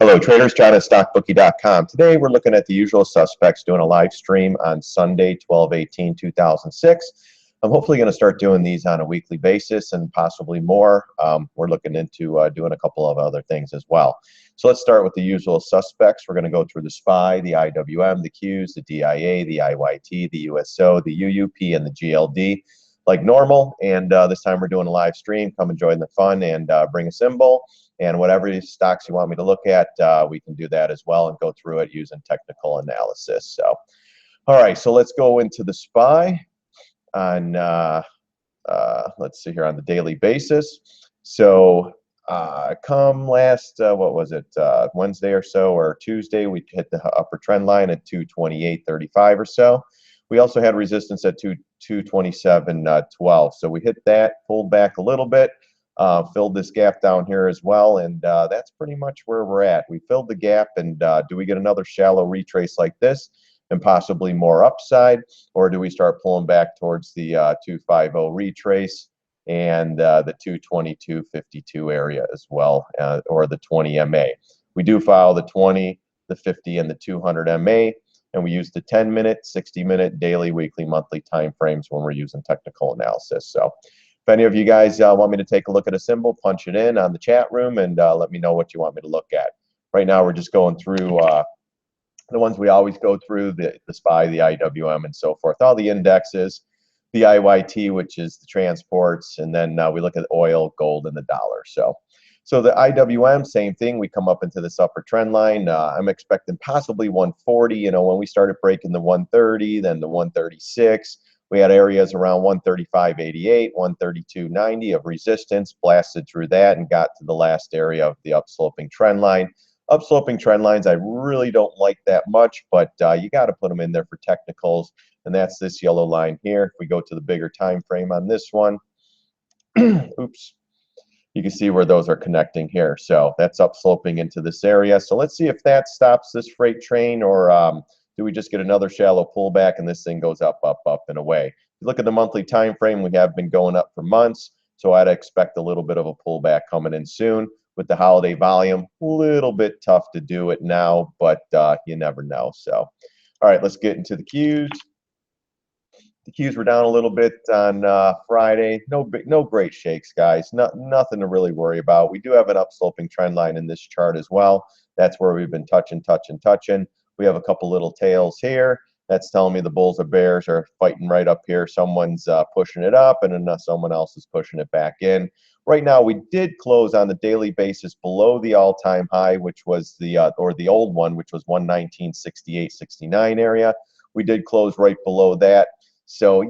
Hello traders, John at StockBookie.com. Today we're looking at the usual suspects doing a live stream on Sunday, 12/18/2006. I'm hopefully going to start doing these on a weekly basis and possibly more. We're looking into doing a couple of other things as well. So let's start with the usual suspects. We're going to go through the SPY, the IWM, the Qs, the DIA, the IYT, the USO, the UUP, and the GLD like normal. And this time we're doing a live stream. Come and join the fun and bring a symbol. And whatever stocks you want me to look at, we can do that as well and go through it using technical analysis. So, all right, so let's go into the SPY on, let's see here, on the daily basis. So come last, what was it, Wednesday or so, or Tuesday, we hit the upper trend line at 228.35 or so. We also had resistance at 227.12. So we hit that, pulled back a little bit. Filled this gap down here as well, and that's pretty much where we're at. We filled the gap, and do we get another shallow retrace like this and possibly more upside, or do we start pulling back towards the 250 retrace and the 222.52 area as well, or the 20 MA? We do follow the 20, the 50, and the 200 MA, and we use the 10-minute, 60-minute, daily, weekly, monthly time frames when we're using technical analysis. So if any of you guys want me to take a look at a symbol, punch it in on the chat room and let me know what you want me to look at. Right now, we're just going through the ones we always go through, the SPY, the IWM, and so forth. All the indexes, the IYT, which is the transports, and then we look at oil, gold, and the dollar. So the IWM, same thing. We come up into this upper trend line. I'm expecting possibly 140. You know, when we started breaking the 130, then the 136. We had areas around 135.88, 132.90 of resistance, blasted through that and got to the last area of the upsloping trend line. Upsloping trend lines I really don't like that much, but you got to put them in there for technicals, and that's this yellow line here. If we go to the bigger time frame on this one, oops, you can see where those are connecting here. So that's upsloping into this area. So let's see if that stops this freight train, or do we just get another shallow pullback and this thing goes up, up, up, and away? If you look at the monthly time frame, we have been going up for months, so I'd expect a little bit of a pullback coming in soon. With the holiday volume, a little bit tough to do it now, but you never know. So, all right, let's get into the Qs. The Qs were down a little bit on Friday. No great shakes, guys. Nothing to really worry about. We do have an upsloping trend line in this chart as well. That's where we've been touching. We have a couple little tails here. That's telling me the bulls or bears are fighting right up here. Someone's pushing it up, and then someone else is pushing it back in. Right now, we did close on the daily basis below the all-time high, which was the or the old one, which was 119.68.69 area. We did close right below that. So,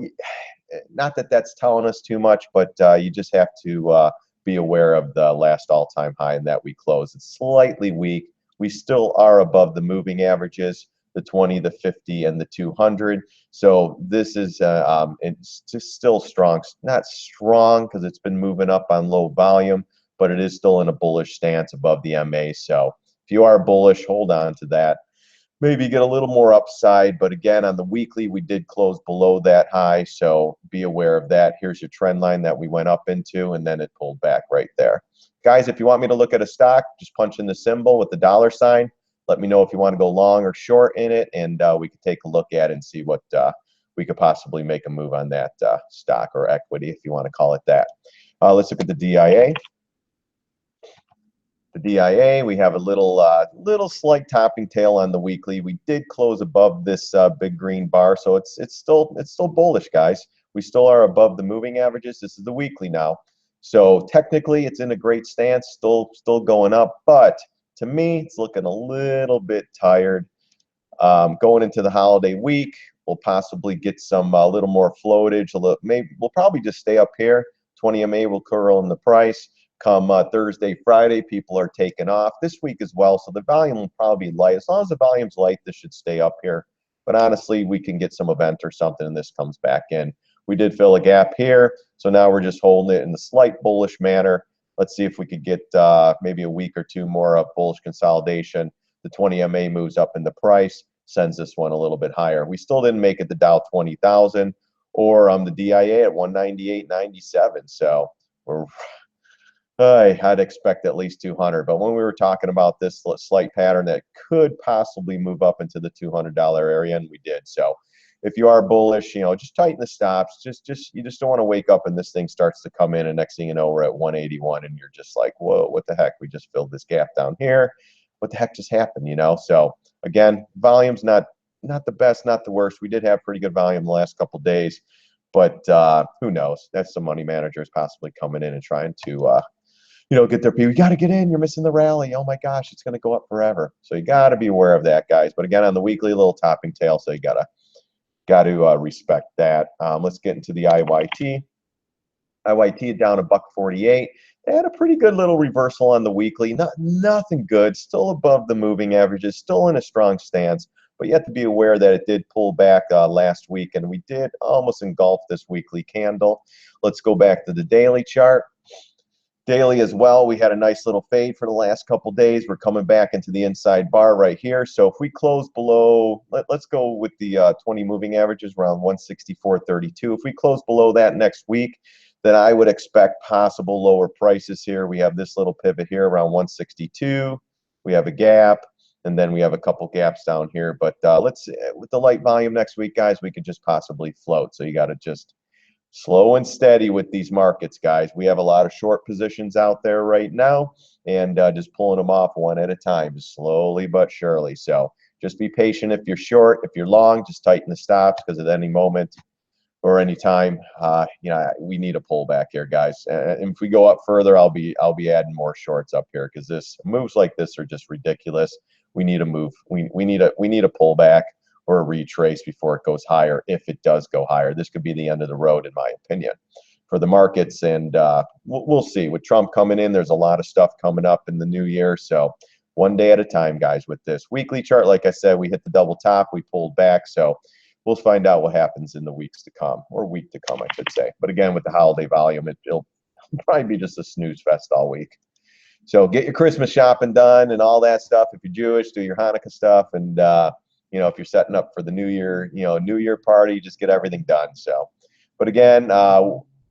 not that that's telling us too much, but you just have to be aware of the last all-time high and that we closed. It's slightly weak. We still are above the moving averages, the 20, the 50, and the 200. So this is it's just still strong. Not strong because it's been moving up on low volume, but it is still in a bullish stance above the MA. So if you are bullish, hold on to that. Maybe get a little more upside, but again, on the weekly, we did close below that high, so be aware of that. Here's your trend line that we went up into, and then it pulled back right there. Guys, if you want me to look at a stock, just punch in the symbol with the dollar sign. Let me know if you want to go long or short in it, and we could take a look at it and see what we could possibly make a move on that stock or equity, if you want to call it that. Let's look at the DIA. The DIA, we have a little slight topping tail on the weekly. We did close above this big green bar, so it's still bullish, guys. We still are above the moving averages. This is the weekly now, so technically it's in a great stance, still going up. But to me, it's looking a little bit tired. Going into the holiday week, we'll possibly get some a little more floatage. Maybe we'll probably just stay up here. 20 MA will curl in the price. Come Thursday, Friday, people are taking off this week as well, so the volume will probably be light. As long as the volume's light, this should stay up here. But honestly, we can get some event or something, and this comes back in. We did fill a gap here, so now we're just holding it in a slight bullish manner. Let's see if we could get maybe a week or two more of bullish consolidation. The 20 MA moves up in the price, sends this one a little bit higher. We still didn't make it the Dow 20,000 or the DIA at 198.97. So we're I'd expect at least 200, but when we were talking about this slight pattern that could possibly move up into the $200 area, and we did. So if you are bullish, just tighten the stops. You just don't want to wake up and this thing starts to come in, and next thing you know, we're at 181, and you're just like, whoa, what the heck? We just filled this gap down here. What the heck just happened? So again, volume's not the best, not the worst. We did have pretty good volume the last couple of days, but who knows? That's some money managers possibly coming in and trying to get their people. You got to get in. You're missing the rally. Oh my gosh, it's going to go up forever. So you got to be aware of that, guys. But again, on the weekly, little topping tail, so you got to respect that. Let's get into the IYT. IYT down $1.48. They had a pretty good little reversal on the weekly. Nothing good. Still above the moving averages. Still in a strong stance. But you have to be aware that it did pull back last week, and we did almost engulf this weekly candle. Let's go back to the daily chart. Daily as well, we had a nice little fade for the last couple days. We're coming back into the inside bar right here. So if we close below, let's go with the 20 moving averages around 164.32. If we close below that next week, then I would expect possible lower prices here. We have this little pivot here around 162. We have a gap, and then we have a couple gaps down here. But let's with the light volume next week, guys, we could just possibly float. So you got to just slow and steady with these markets, guys. We have a lot of short positions out there right now, and just pulling them off one at a time, slowly but surely. So just be patient if you're short. If you're long, just tighten the stops, because at any moment or any time, we need a pullback here, guys. And if we go up further, I'll be adding more shorts up here, because this moves like this are just ridiculous. We need a move. We need a pullback or a retrace before it goes higher, if it does go higher. This could be the end of the road, in my opinion, for the markets. And we'll see. With Trump coming in, there's a lot of stuff coming up in the new year. So one day at a time, guys, with this weekly chart. Like I said, we hit the double top. We pulled back. So we'll find out what happens in the weeks to come, or week to come, I should say. But again, with the holiday volume, it'll probably be just a snooze fest all week. So get your Christmas shopping done and all that stuff. If you're Jewish, do your Hanukkah stuff. And if you're setting up for the New Year, New Year party, just get everything done. So, but again,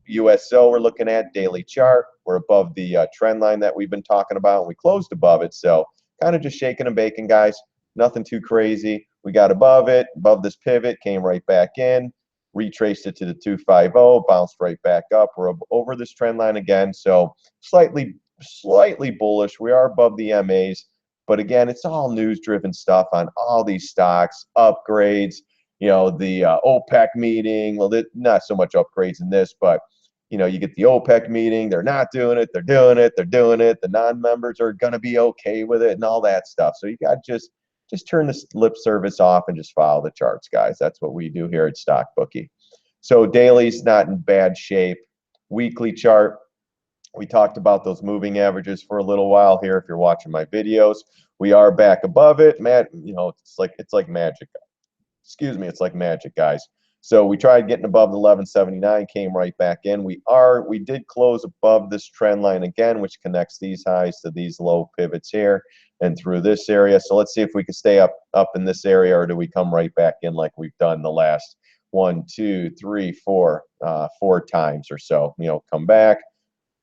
USO, we're looking at daily chart. We're above the trend line that we've been talking about, and we closed above it. So kind of just shaking and baking, guys. Nothing too crazy. We got above it, above this pivot, came right back in, retraced it to the 250, bounced right back up. We're over this trend line again. So slightly bullish. We are above the MAs. But again, it's all news-driven stuff on all these stocks, upgrades, the OPEC meeting. Well, not so much upgrades in this, but, you get the OPEC meeting. They're not doing it. They're doing it. They're doing it. The non-members are going to be okay with it and all that stuff. So you got to just turn this lip service off and just follow the charts, guys. That's what we do here at StockBookie. So daily's not in bad shape. Weekly chart. We talked about those moving averages for a little while here. If you're watching my videos, we are back above it. It's like magic. Excuse me, it's like magic, guys. So we tried getting above the 1179, came right back in. We did close above this trend line again, which connects these highs to these low pivots here and through this area. So let's see if we can stay up in this area, or do we come right back in like we've done the last 1, 2, 3, 4 times or so. Come back.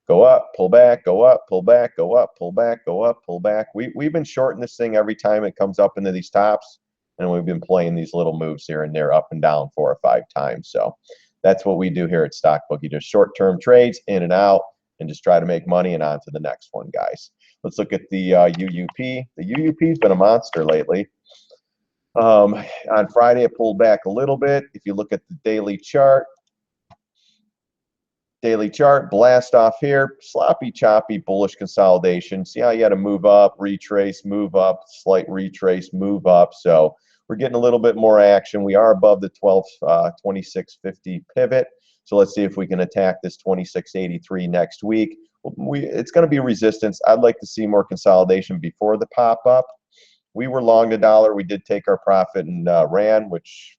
Go up, pull back, go up, pull back, go up, pull back, go up, pull back. We've been shorting this thing every time it comes up into these tops, and we've been playing these little moves here and there, up and down 4 or 5 times. So that's what we do here at StockBookie. Just short-term trades, in and out, and just try to make money and on to the next one, guys. Let's look at the UUP. The UUP's been a monster lately. On Friday, it pulled back a little bit. If you look at the daily chart, blast off here, sloppy, choppy, bullish consolidation. See how you had to move up, retrace, move up, slight retrace, move up. So we're getting a little bit more action. We are above the 2650 pivot. So let's see if we can attack this 2683 next week. It's going to be resistance. I'd like to see more consolidation before the pop up. We were long the dollar. We did take our profit and ran, which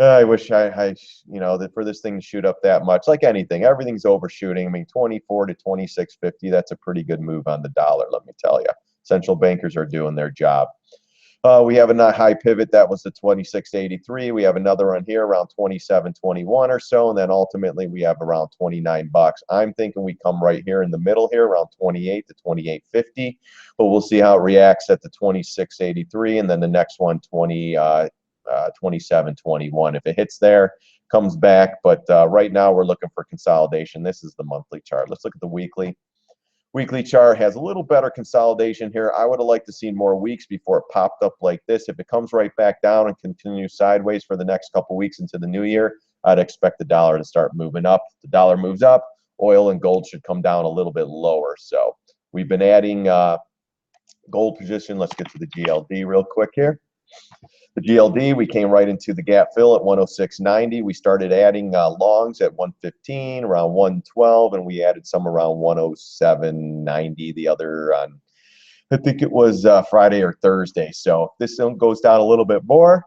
I wish that for this thing to shoot up that much. Like anything, everything's overshooting. I mean, 24 to 26.50, that's a pretty good move on the dollar, let me tell you. Central bankers are doing their job. We have a high pivot that was the 26.83. We have another one here around 27.21 or so, and then ultimately we have around 29 bucks. I'm thinking we come right here in the middle here around 28 to 28.50, but we'll see how it reacts at the 26.83, and then the next one 27.21. If it hits there, comes back, but right now we're looking for consolidation. This is the monthly chart. Let's look at the weekly. Weekly chart has a little better consolidation here. I would have liked to see more weeks before it popped up like this. If it comes right back down and continues sideways for the next couple weeks into the new year, I'd expect the dollar to start moving up. If the dollar moves up, oil and gold should come down a little bit lower. So we've been adding gold position. Let's get to the GLD real quick here. The GLD, we came right into the gap fill at 106.90. We started adding longs at 115, around 112, and we added some around 107.90 the other on, I think it was Friday or Thursday. So if this one goes down a little bit more,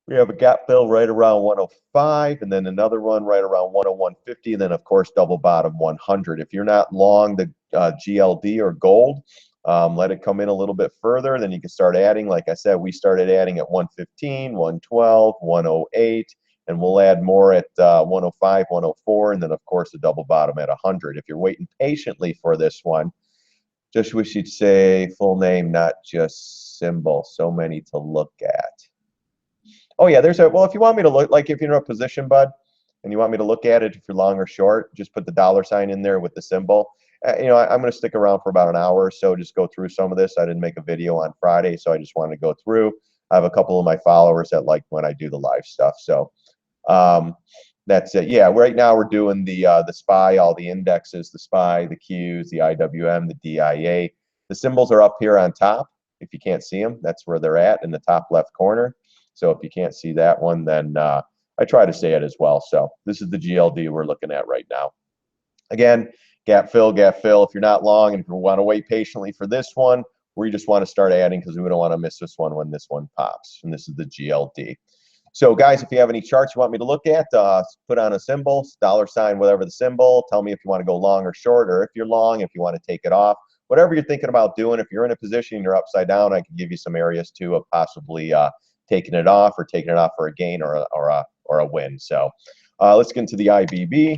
we have a gap fill right around 105, and then another one right around 101.50, and then of course double bottom 100. If you're not long the GLD or gold, let it come in a little bit further, then you can start adding. Like I said, we started adding at 115, 112, 108, and we'll add more at 105, 104, and then of course a double bottom at 100. If you're waiting patiently for this one, just wish you'd say full name, not just symbol. So many to look at. Oh yeah, there's a, well, if you want me to look, like if you're in a position, bud, and you want me to look at it, if you're long or short, just put the dollar sign in there with the symbol. You know, I'm going to stick around for about an hour or so, just go through some of this. I didn't make a video on Friday, so I just wanted to go through. I have a couple of my followers that like when I do the live stuff. So that's it. Yeah, right now we're doing the SPY, all the indexes, the SPY, the Qs, the IWM, the DIA. The symbols are up here on top. If you can't see them, that's where they're at in the top left corner. So if you can't see that one, then I try to say it as well. So this is the GLD we're looking at right now. Again, gap fill, gap fill. If you're not long and if you want to wait patiently for this one, we just want to start adding because we don't want to miss this one when this one pops. And this is the GLD. So guys, if you have any charts you want me to look at, put on a symbol, dollar sign, whatever the symbol. Tell me if you want to go long or short, or if you're long, if you want to take it off. Whatever you're thinking about doing, if you're in a position and you're upside down, I can give you some areas too of possibly taking it off or taking it off for a gain or a win. So let's get into the IBB.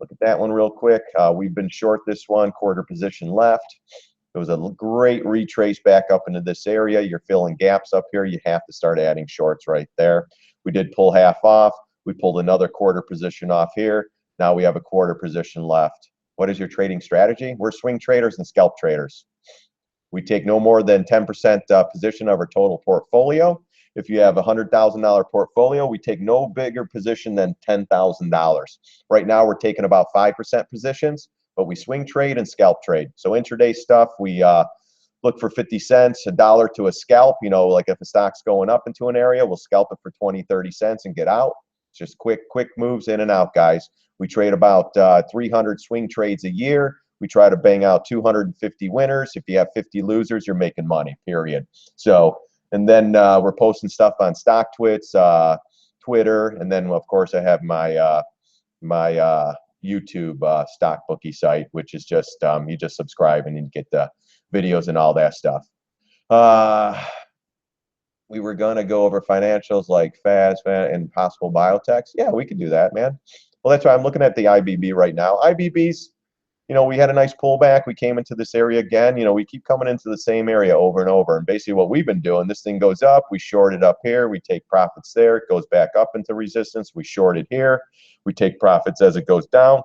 Look at that one real quick. We've been short this one, quarter position left. It was a great retrace back up into this area. You're filling gaps up here. You have to start adding shorts right there. We did pull half off. We pulled another quarter position off here. Now we have a quarter position left. What is your trading strategy? We're swing traders and scalp traders. We take no more than 10% position of our total portfolio. If you have a $100,000 portfolio, we take no bigger position than $10,000. Right now, we're taking about 5% positions, but we swing trade and scalp trade. So intraday stuff, we look for 50 cents, a dollar to a scalp. You know, like if a stock's going up into an area, we'll scalp it for 20, 30 cents and get out. It's just quick moves in and out, guys. We trade about 300 swing trades a year. We try to bang out 250 winners. If you have 50 losers, you're making money, period. So, and then we're posting stuff on StockTwits, Twitter, and then of course I have my my YouTube StockBookie site, which is just you just subscribe and you get the videos and all that stuff. We were gonna go over financials like FAS and possible biotechs. Yeah, we could do that, man. Well, that's why I'm looking at the IBB right now. IBB's, you know, we had a nice pullback. We came into this area again. You know, we keep coming into the same area over and over. And basically what we've been doing, this thing goes up, we short it up here, we take profits there, it goes back up into resistance, we short it here, we take profits as it goes down.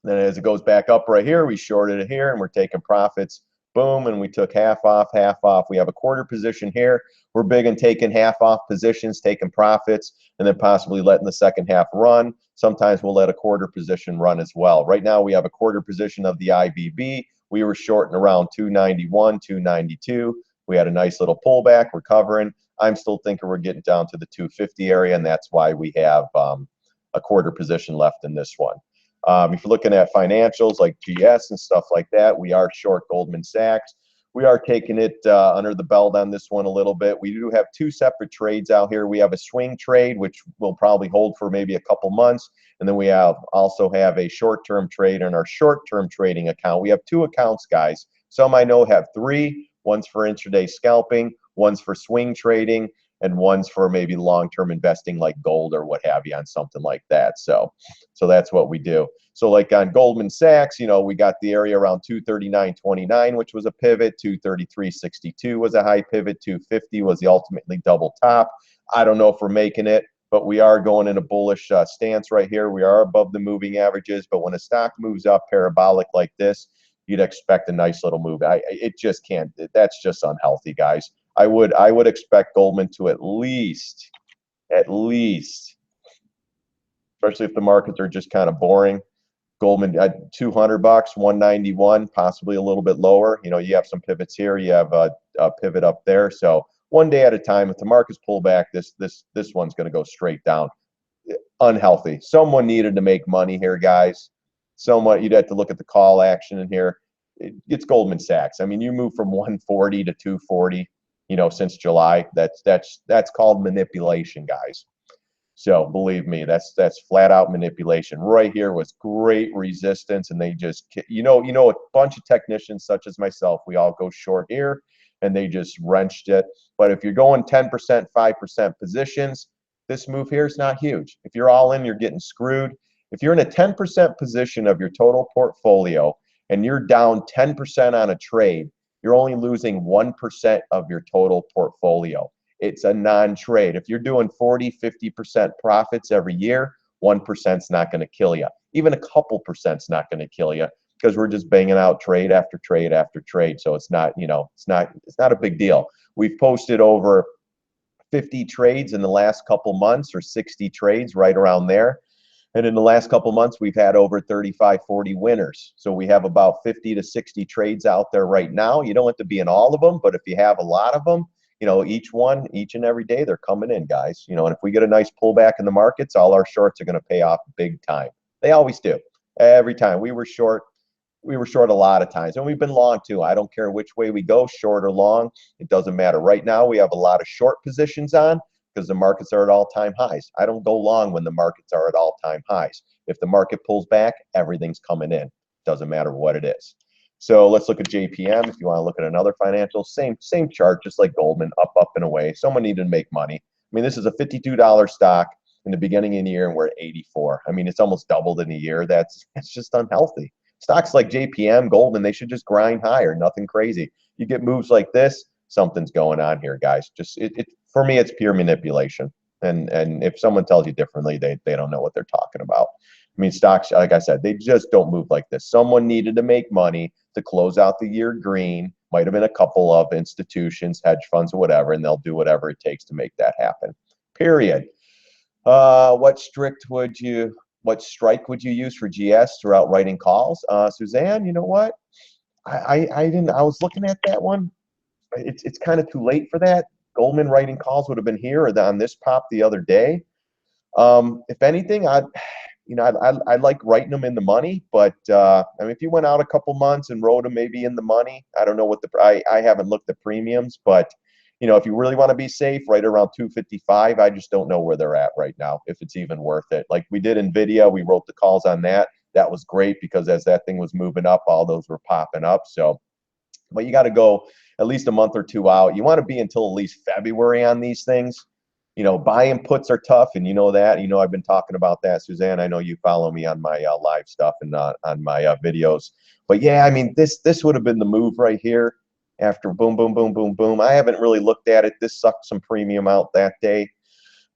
Then as it goes back up right here, we shorted it here and we're taking profits. Boom, and we took half off, half off. We have a quarter position here. We're big in taking half off positions, taking profits, and then possibly letting the second half run. Sometimes we'll let a quarter position run as well. Right now we have a quarter position of the IBB. We were shorting around 291, 292. We had a nice little pullback, recovering. I'm still thinking we're getting down to the 250 area, and that's why we have a quarter position left in this one. If you're looking at financials like GS and stuff like that, we are short Goldman Sachs. We are taking it under the belt on this one a little bit. We do have two separate trades out here. We have a swing trade, which will probably hold for maybe a couple months. And then we also have a short-term trade in our short-term trading account. We have two accounts, guys. Some I know have three. One's for intraday scalping, one's for swing trading, and one's for maybe long-term investing like gold or what have you on something like that. So that's what we do. So like on Goldman Sachs, you know, we got the area around 239.29, which was a pivot. 233.62 was a high pivot. 250 was the ultimately double top. I don't know if we're making it, but we are going in a bullish stance right here. We are above the moving averages, but when a stock moves up parabolic like this, you'd expect a nice little move. It just can't. That's just unhealthy, guys. I would expect Goldman to at least, especially if the markets are just kind of boring. Goldman at $200, 191, possibly a little bit lower. You know, you have some pivots here. You have a pivot up there. So one day at a time. If the markets pull back, this one's going to go straight down. Unhealthy. Someone needed to make money here, guys. Someone, you'd have to look at the call action in here. It's Goldman Sachs. I mean, you move from 140 to 240, you know, since July. That's called manipulation, guys. So believe me, that's flat out manipulation. Right here was great resistance, and they just, you know, a bunch of technicians such as myself, we all go short here, and they just wrenched it. But if you're going 10%, 5% positions, this move here is not huge. If you're all in, you're getting screwed. If you're in a 10% position of your total portfolio and you're down 10% on a trade, you're only losing 1% of your total portfolio. It's a non-trade. If you're doing 40, 50% profits every year, 1% is not going to kill you. Even a couple percent's not going to kill you because we're just banging out trade after trade after trade. So it's not, you know, it's not a big deal. We've posted over 50 trades in the last couple months, or 60 trades, right around there. And in the last couple months, we've had over 35, 40 winners. So we have about 50 to 60 trades out there right now. You don't have to be in all of them, but if you have a lot of them, you know, each and every day they're coming in, guys. You know, and if we get a nice pullback in the markets, all our shorts are going to pay off big time. They always do. Every time we were short a lot of times, and we've been long too. I don't care which way we go, short or long, it doesn't matter. Right now we have a lot of short positions on because the markets are at all-time highs. I don't go long when the markets are at all-time highs. If the market pulls back, everything's coming in. Doesn't matter what it is. So let's look at JPM. If you want to look at another financial, same chart, just like Goldman, up and away. Someone needed to make money. I mean, this is a $52 stock in the beginning of the year, and we're at 84. I mean, it's almost doubled in a year. That's just unhealthy. Stocks like JPM, Goldman, they should just grind higher. Nothing crazy. You get moves like this, something's going on here, guys. Just for me, it's pure manipulation. And if someone tells you differently, they don't know what they're talking about. I mean, stocks, like I said, they just don't move like this. Someone needed to make money to close out the year green. Might have been a couple of institutions, hedge funds, or whatever, and they'll do whatever it takes to make that happen. Period. What strike would you use for GS throughout writing calls? Suzanne, you know what? I didn't. I was looking at that one. It's kind of too late for that. Goldman writing calls would have been here or on this pop the other day. If anything, I like writing them in the money, but I mean, if you went out a couple months and wrote them maybe in the money, I don't know what I haven't looked at premiums, but you know, if you really want to be safe, right around 255, I just don't know where they're at right now, if it's even worth it. Like we did NVIDIA, we wrote the calls on that. That was great because as that thing was moving up, all those were popping up. So, but you got to go at least a month or two out. You want to be until at least February on these things. You know, buying puts are tough, and you know that. You know, I've been talking about that, Suzanne. I know you follow me on my live stuff and on my videos. But yeah, I mean, this would have been the move right here after boom, boom, boom, boom, boom. I haven't really looked at it. This sucked some premium out that day.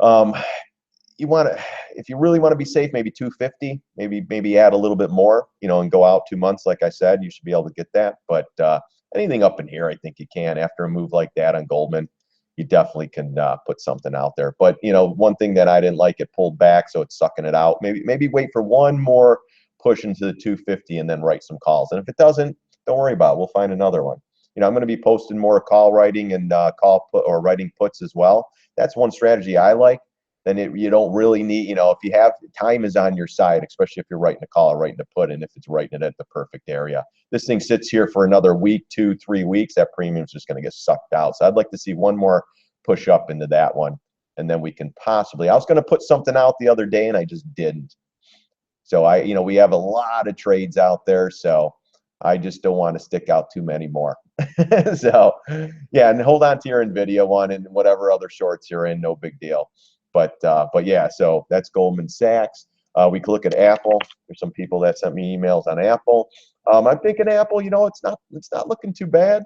You want to, if you really want to be safe, maybe 250, maybe add a little bit more, you know, and go out 2 months. Like I said, you should be able to get that. But anything up in here, I think you can. After a move like that on Goldman, you definitely can put something out there. But you know, one thing that I didn't like, it pulled back, so it's sucking it out. Maybe wait for one more push into the 250 and then write some calls. And if it doesn't, don't worry about it. We'll find another one. You know, I'm going to be posting more call writing and call put or writing puts as well. That's one strategy I like. Then you don't really need, you know, if you have time is on your side, especially if you're writing a call or writing a put, and if it's writing it at the perfect area. This thing sits here for another week, 2, 3 weeks, that premium's just going to get sucked out. So I'd like to see one more push up into that one, and then we can possibly, I was going to put something out the other day and I just didn't. So you know, we have a lot of trades out there, so I just don't want to stick out too many more. So, yeah, and hold on to your NVIDIA one and whatever other shorts you're in, no big deal. But yeah, so that's Goldman Sachs. We could look at Apple. There's some people that sent me emails on Apple. I'm thinking Apple, it's not looking too bad.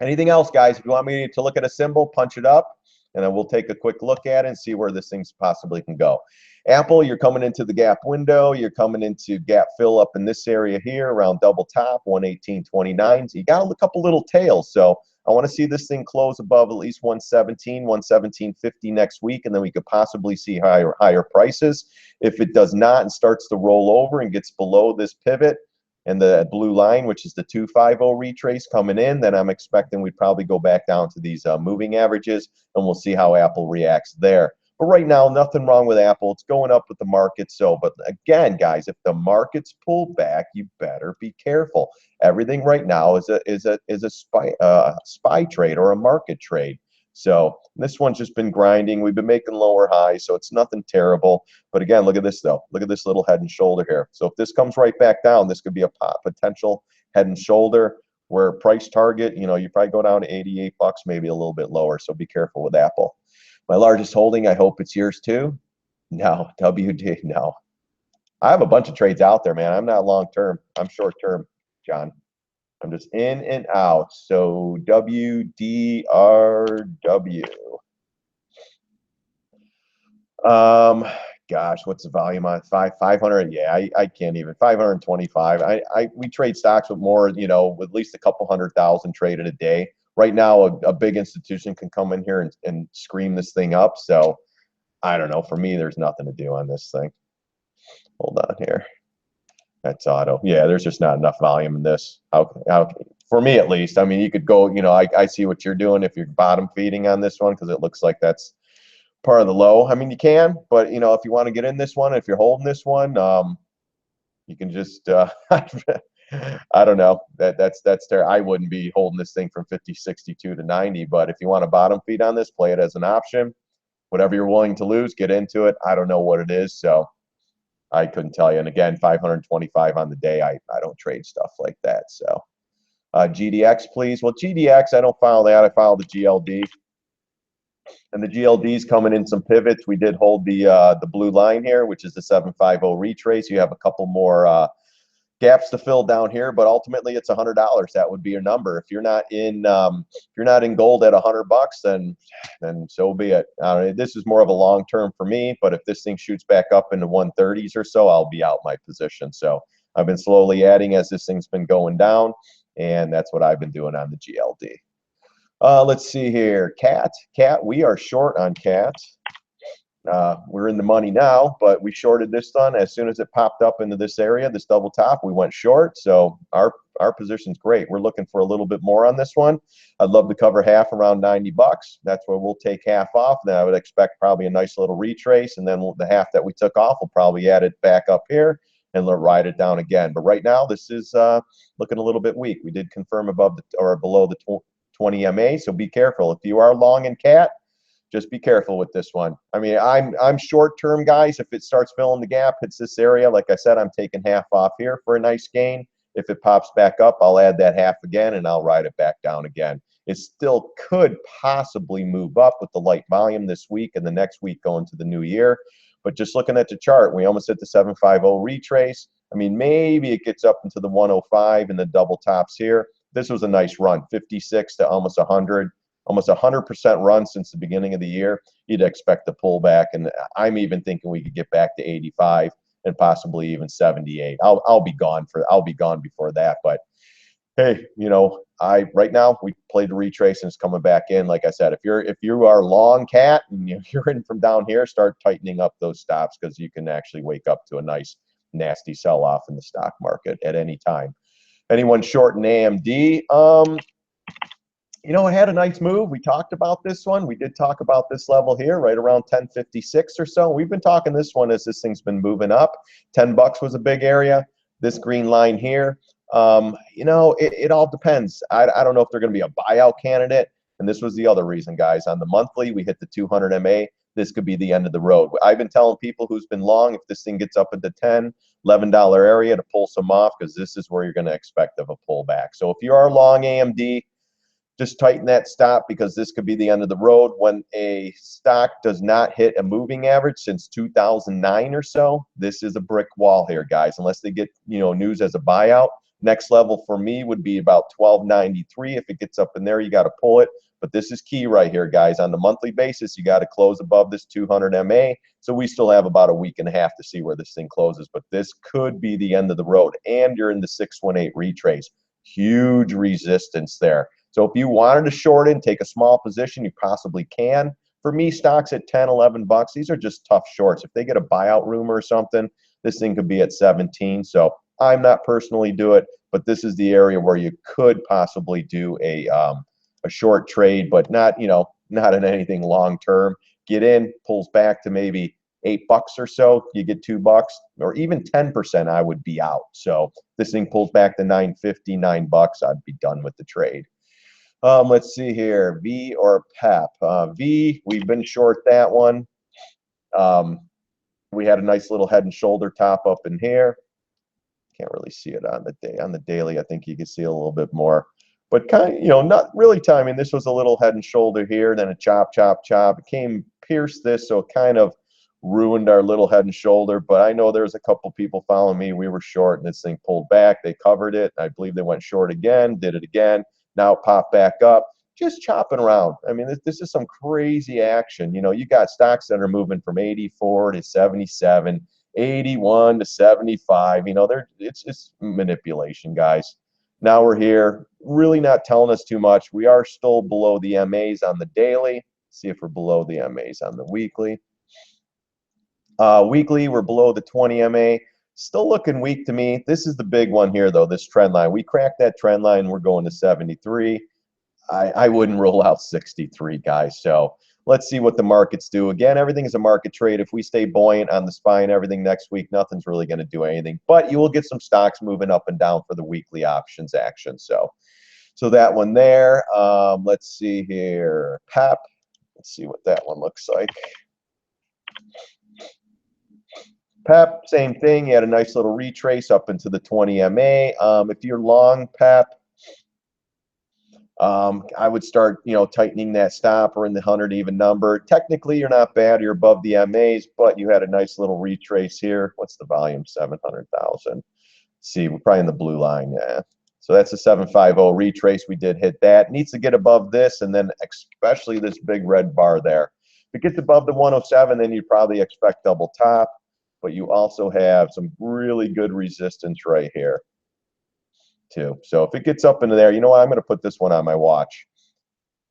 Anything else, guys? If you want me to look at a symbol, punch it up, and then we'll take a quick look at it and see where this thing possibly can go. Apple, you're coming into the gap window. You're coming into gap fill up in this area here around double top, 118.29. So you got a couple little tails. So I want to see this thing close above at least 117, 117.50 next week, and then we could possibly see higher prices. If it does not and starts to roll over and gets below this pivot, and the blue line, which is the 250 retrace coming in, then I'm expecting we'd probably go back down to these moving averages, and we'll see how Apple reacts there. But right now, nothing wrong with Apple. It's going up with the market. So, but again, guys, if the markets pull back, you better be careful. Everything right now is a spy trade or a market trade. So this one's just been grinding. We've been making lower highs, so it's nothing terrible. But again, look at this, though. Look at this little head and shoulder here. So if this comes right back down, this could be a potential head and shoulder where price target, you probably go down to 88 bucks, maybe a little bit lower. So be careful with Apple. My largest holding, I hope it's yours too. No, WD, no. I have a bunch of trades out there, man. I'm not long term. I'm short term, John. I'm just in and out. So WDRW. Gosh, what's the volume on 500? Yeah, I can't even 525. We trade stocks with more, with at least a couple 100,000 traded a day. Right now, a big institution can come in here and scream this thing up. So I don't know. For me, there's nothing to do on this thing. Hold on here. That's auto. Yeah, there's just not enough volume in this. For me, at least. I mean, you could go, I see what you're doing if you're bottom feeding on this one because it looks like that's part of the low. I mean, you can, but, if you want to get in this one, if you're holding this one, you can just, I don't know. That's there. I wouldn't be holding this thing from 50, 62 to 90, but if you want to bottom feed on this, play it as an option. Whatever you're willing to lose, get into it. I don't know what it is, so I couldn't tell you. And again, 525 on the day. I don't trade stuff like that. So GDX, please. Well, GDX, I don't follow that. I follow the GLD. And the GLD's coming in some pivots. We did hold the blue line here, which is the 750 retrace. You have a couple more gaps to fill down here, but ultimately it's $100. That would be your number. If you're not in gold at $100, then so be it. This is more of a long term for me, but if this thing shoots back up into 130s or so, I'll be out my position. So I've been slowly adding as this thing's been going down, and that's what I've been doing on the GLD. Let's see here. Cat, we are short on Cat. We're in the money now, but we shorted this one as soon as it popped up into this area, this double top. We went short, so our position's great. We're looking for a little bit more on this one. I'd love to cover half around 90 bucks. That's where we'll take half off. Then I would expect probably a nice little retrace, and then the half that we took off, we'll probably add it back up here and ride it down again. But right now, this is looking a little bit weak. We did confirm above or below the 20 MA, so be careful. If you are long in Cat, just be careful with this one. I mean, I'm short term, guys. If it starts filling the gap, hits this area, like I said, I'm taking half off here for a nice gain. If it pops back up, I'll add that half again, and I'll ride it back down again. It still could possibly move up with the light volume this week and the next week going to the new year. But just looking at the chart, we almost hit the 750 retrace. I mean, maybe it gets up into the 105 and the double tops here. This was a nice run, 56 to almost 100. Almost 100% run since the beginning of the year. You'd expect to pull back, and I'm even thinking we could get back to 85 and possibly even 78. I'll be gone before that. But hey, right now we played the retrace and it's coming back in. Like I said, if you are long Cat and you're in from down here, start tightening up those stops because you can actually wake up to a nice nasty sell-off in the stock market at any time. Anyone short in AMD? It had a nice move. We talked about this one. We did talk about this level here, right around 1056 or so. We've been talking this one as this thing's been moving up. 10 bucks was a big area. This green line here, it all depends. I don't know if they're going to be a buyout candidate. And this was the other reason, guys. On the monthly, we hit the 200 MA. This could be the end of the road. I've been telling people who's been long, if this thing gets up into 10, $11 area to pull some off, because this is where you're going to expect of a pullback. So if you are long AMD, just tighten that stop, because this could be the end of the road. When a stock does not hit a moving average since 2009 or so, this is a brick wall here, guys, unless they get, you know, news as a buyout. Next level for me would be about 1293. If it gets up in there, you got to pull it. But this is key right here, guys. On the monthly basis, you got to close above this 200 MA. So we still have about a week and a half to see where this thing closes. But this could be the end of the road. And you're in the 618 retrace. Huge resistance there. So if you wanted to short in, take a small position, you possibly can. For me, stocks at 10, 11 bucks, these are just tough shorts. If they get a buyout rumor or something, this thing could be at 17. So I'm not personally do it, but this is the area where you could possibly do a short trade, but not, you know, not in anything long term. Get in, pulls back to maybe $8 or so, you get $2, or even 10%, I would be out. So this thing pulls back to 9.50, $9, I'd be done with the trade. Let's see here, V or PEP. V, we've been short that one. We had a nice little head and shoulder top up in here. Can't really see it on the day. On the daily, I think you can see a little bit more. But kind of, you know, not really timing. This was a little head and shoulder here, then a chop, chop, chop. It came, pierced this, so it kind of ruined our little head and shoulder. But I know there's a couple people following me. We were short, and this thing pulled back. They covered it. I believe they went short again, did it again. Now it popped back up. Just chopping around. I mean, this is some crazy action. You know, you got stocks that are moving from 84 to 77, 81 to 75. You know, it's manipulation, guys. Now we're here, really not telling us too much. We are still below the MAs on the daily. See if we're below the MAs on the weekly. Weekly, we're below the 20 MA. Still looking weak to me. This is the big one here, though, this trend line. We cracked that trend line. We're going to 73. I wouldn't rule out 63, guys. So let's see what the markets do. Again, everything is a market trade. If we stay buoyant on the SPY and everything next week, nothing's really going to do anything. But you will get some stocks moving up and down for the weekly options action. So that one there. Let's see here. PEP. Let's see what that one looks like. PEP, same thing. You had a nice little retrace up into the 20 MA. If you're long PEP, I would start, you know, tightening that stop or in the 100 even number. Technically, you're not bad. You're above the MAs, but you had a nice little retrace here. What's the volume? 700,000. See, we're probably in the blue line. Yeah. So that's a 750 retrace. We did hit that. Needs to get above this, and then especially this big red bar there. If it gets above the 107, then you'd probably expect double top. But you also have some really good resistance right here too. So if it gets up into there, you know what, I'm going to put this one on my watch.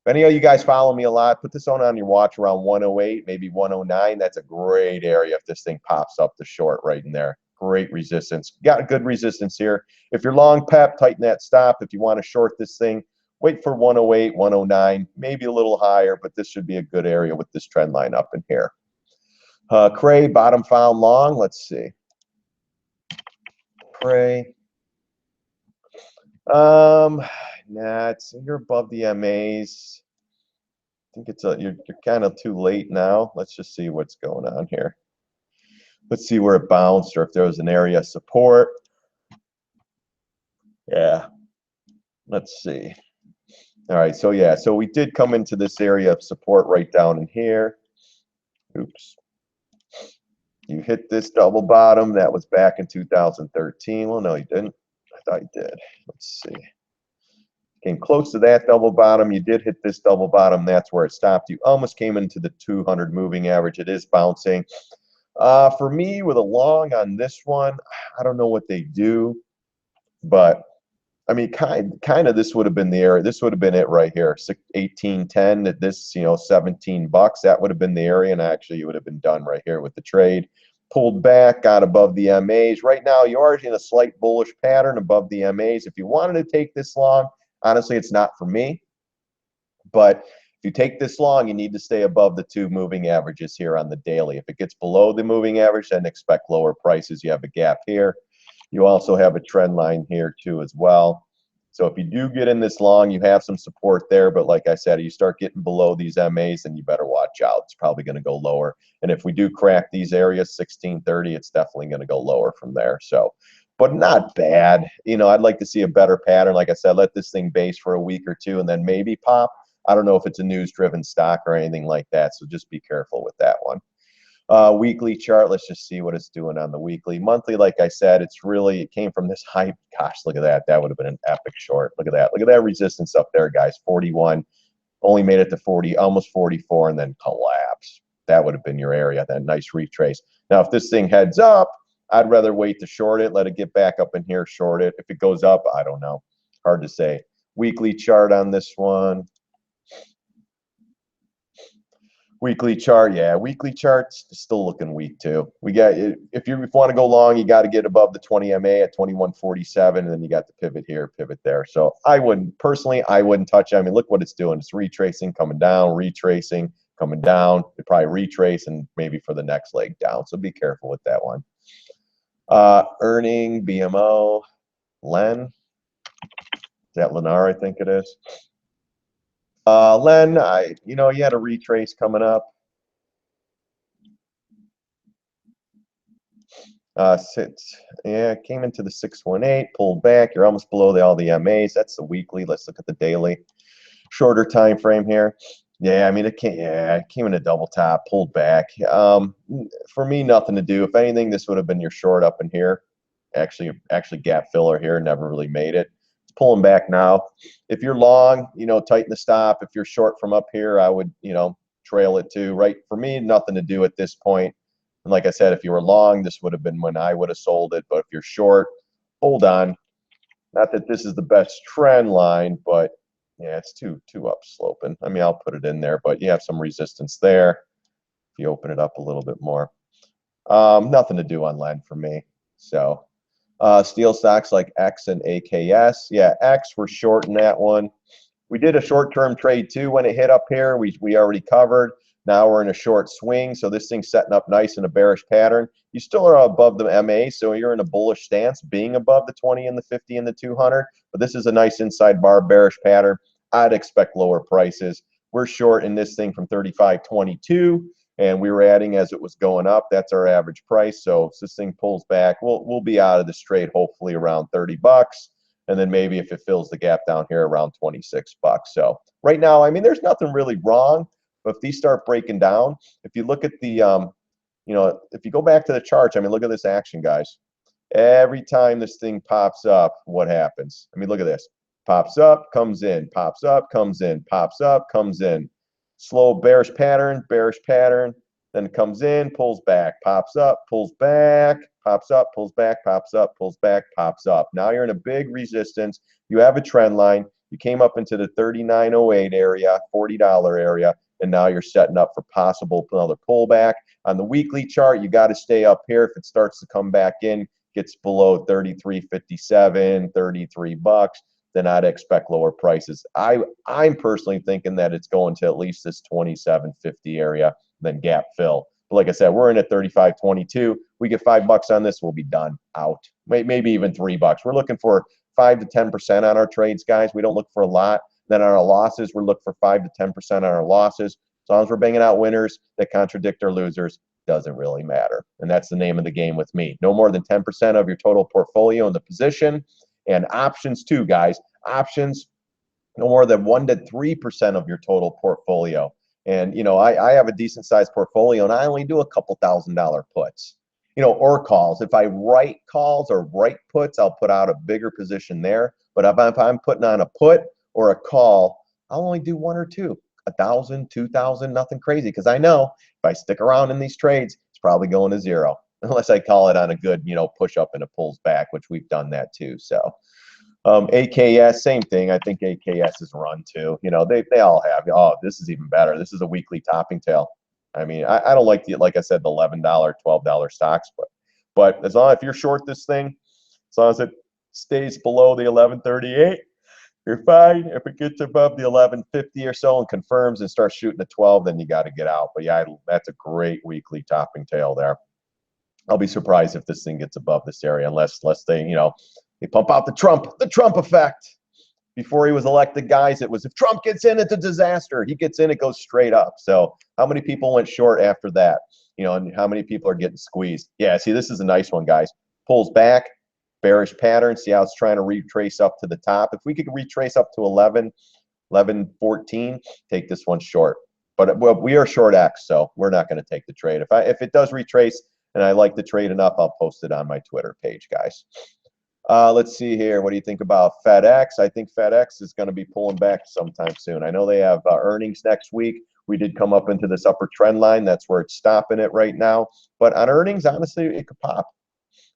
If any of you guys follow me a lot, put this on your watch around 108, maybe 109. That's a great area if this thing pops up the short right in there. Great resistance. Got a good resistance here. If you're long PEP, tighten that stop. If you want to short this thing, wait for 108, 109, maybe a little higher, but this should be a good area with this trend line up in here. Cray, bottom found long. Let's see. Cray. Nah, you're above the MAs. I think it's you're kind of too late now. Let's just see what's going on here. Let's see where it bounced, or if there was an area of support. Yeah. Let's see. All right, so yeah, so we did come into this area of support right down in here. Oops. You hit this double bottom. That was back in 2013. Well, no, you didn't. I thought you did. Let's see. Came close to that double bottom. You did hit this double bottom. That's where it stopped. You almost came into the 200 moving average. It is bouncing. For me, with a long on this one, I don't know what they do, but I mean, kind of this would have been the area. This would have been it right here. 18.10 at this, you know, $17. That would have been the area, and actually you would have been done right here with the trade. Pulled back, got above the MAs. Right now, you are in a slight bullish pattern above the MAs. If you wanted to take this long, honestly, it's not for me. But if you take this long, you need to stay above the 2 moving averages here on the daily. If it gets below the moving average, then expect lower prices. You have a gap here. You also have a trend line here too as well. So if you do get in this long, you have some support there. But like I said, you start getting below these MAs, then you better watch out. It's probably going to go lower. And if we do crack these areas, 1630, it's definitely going to go lower from there. So, but not bad. You know, I'd like to see a better pattern. Like I said, let this thing base for a week or two and then maybe pop. I don't know if it's a news-driven stock or anything like that. So just be careful with that one. Weekly chart, let's just see what it's doing on the weekly. Monthly, like I said, it came from this high. Gosh, look at that. That would have been an epic short. Look at that. Look at that resistance up there, guys. 41, only made it to 40, almost 44, and then collapse. That would have been your area, that nice retrace. Now, if this thing heads up, I'd rather wait to short it, let it get back up in here, short it. If it goes up, I don't know. Hard to say. Weekly chart on this one. Weekly chart, yeah, weekly chart's still looking weak too. We got, if you want to go long, you got to get above the 20 MA at 2147, and then you got the pivot here, pivot there. So I wouldn't touch it. I mean, look what it's doing. It's retracing, coming down, retracing, coming down. It probably retrace and maybe for the next leg down. So be careful with that one. Earning, BMO, Len. Is that Lennar? I think it is. Len, you had a retrace coming up. Came into the 618, pulled back. You're almost below all the MAs. That's the weekly. Let's look at the daily. Shorter time frame here. Yeah, I mean it came in a double top, pulled back. For me, nothing to do. If anything, this would have been your short up in here. Actually gap filler here, never really made it. Pulling back now. If you're long, tighten the stop. If you're short from up here, I would, trail it too. Right? For me, nothing to do at this point. And like I said, if you were long, this would have been when I would have sold it. But if you're short, hold on. Not that this is the best trend line, but yeah, it's too up sloping. I mean, I'll put it in there, but you have some resistance there. If you open it up a little bit more. Nothing to do on Len for me. So. Steel stocks like X and AKS. Yeah, X, we're short in that one. We did a short-term trade too when it hit up here. We already covered. Now we're in a short swing, so this thing's setting up nice in a bearish pattern. You still are above the MA, so you're in a bullish stance, being above the 20 and the 50 and the 200. But this is a nice inside bar bearish pattern. I'd expect lower prices. We're short in this thing from 35.22. And we were adding as it was going up. That's our average price. So if this thing pulls back, we'll be out of this trade hopefully around 30 bucks. And then maybe if it fills the gap down here around 26 bucks. So right now, I mean, there's nothing really wrong. But if these start breaking down, if you look at the, if you go back to the charts, I mean, look at this action, guys. Every time this thing pops up, what happens? I mean, look at this. Pops up, comes in, pops up, comes in, pops up, comes in. Slow bearish pattern, then it comes in, pulls back, pops up, pulls back, pops up, pulls back, pops up, pulls back, pops up. Now you're in a big resistance. You have a trend line. You came up into the 39.08 area, $40 area, and now you're setting up for possible another pullback. On the weekly chart, you got to stay up here. If it starts to come back in, gets below 33.57, 33 bucks. Then I'd expect lower prices. I'm personally thinking that it's going to at least this 27.50 area, then gap fill. But like I said, we're in at 35.22. We get $5 on this, we'll be done, out. Maybe even $3. We're looking for 5 to 10% on our trades, guys. We don't look for a lot. Then on our losses, we're looking for 5 to 10% on our losses. As long as we're banging out winners that contradict our losers, doesn't really matter. And that's the name of the game with me. No more than 10% of your total portfolio in the position. And options too, guys. Options, no more than 1 to 3% of your total portfolio. And, I have a decent sized portfolio and I only do a couple $1,000 puts, or calls. If I write calls or write puts, I'll put out a bigger position there. But if I'm putting on a put or a call, I'll only do 1 or 2, 1,000, 2,000, nothing crazy. Because I know if I stick around in these trades, it's probably going to zero. Unless I call it on a good, push up and it pulls back, which we've done that too. So AKS, same thing. I think AKS is run too. They all have. Oh, this is even better. This is a weekly topping tail. I mean, I don't like I said, the $11, $12 stocks, but as long if you're short this thing, as long as it stays below the 1138, you're fine. If it gets above the 1150 or so and confirms and starts shooting at 12, then you got to get out. But yeah, that's a great weekly topping tail there. I'll be surprised if this thing gets above this area unless they, they pump out the Trump effect. before he was elected, guys, it was if Trump gets in, it's a disaster. He gets in, it goes straight up. So how many people went short after that? You know, and how many people are getting squeezed? Yeah, see, this is a nice one, guys. Pulls back, bearish pattern. See how it's trying to retrace up to the top. If we could retrace up to 11, 14, take this one short. But well, we are short X, so we're not going to take the trade. If it does retrace and I like the trade enough, I'll post it on my Twitter page, guys. Let's see here. What do you think about FedEx? I think FedEx is going to be pulling back sometime soon. I know they have earnings next week. We did come up into this upper trend line. That's where it's stopping it right now. But on earnings, honestly, it could pop.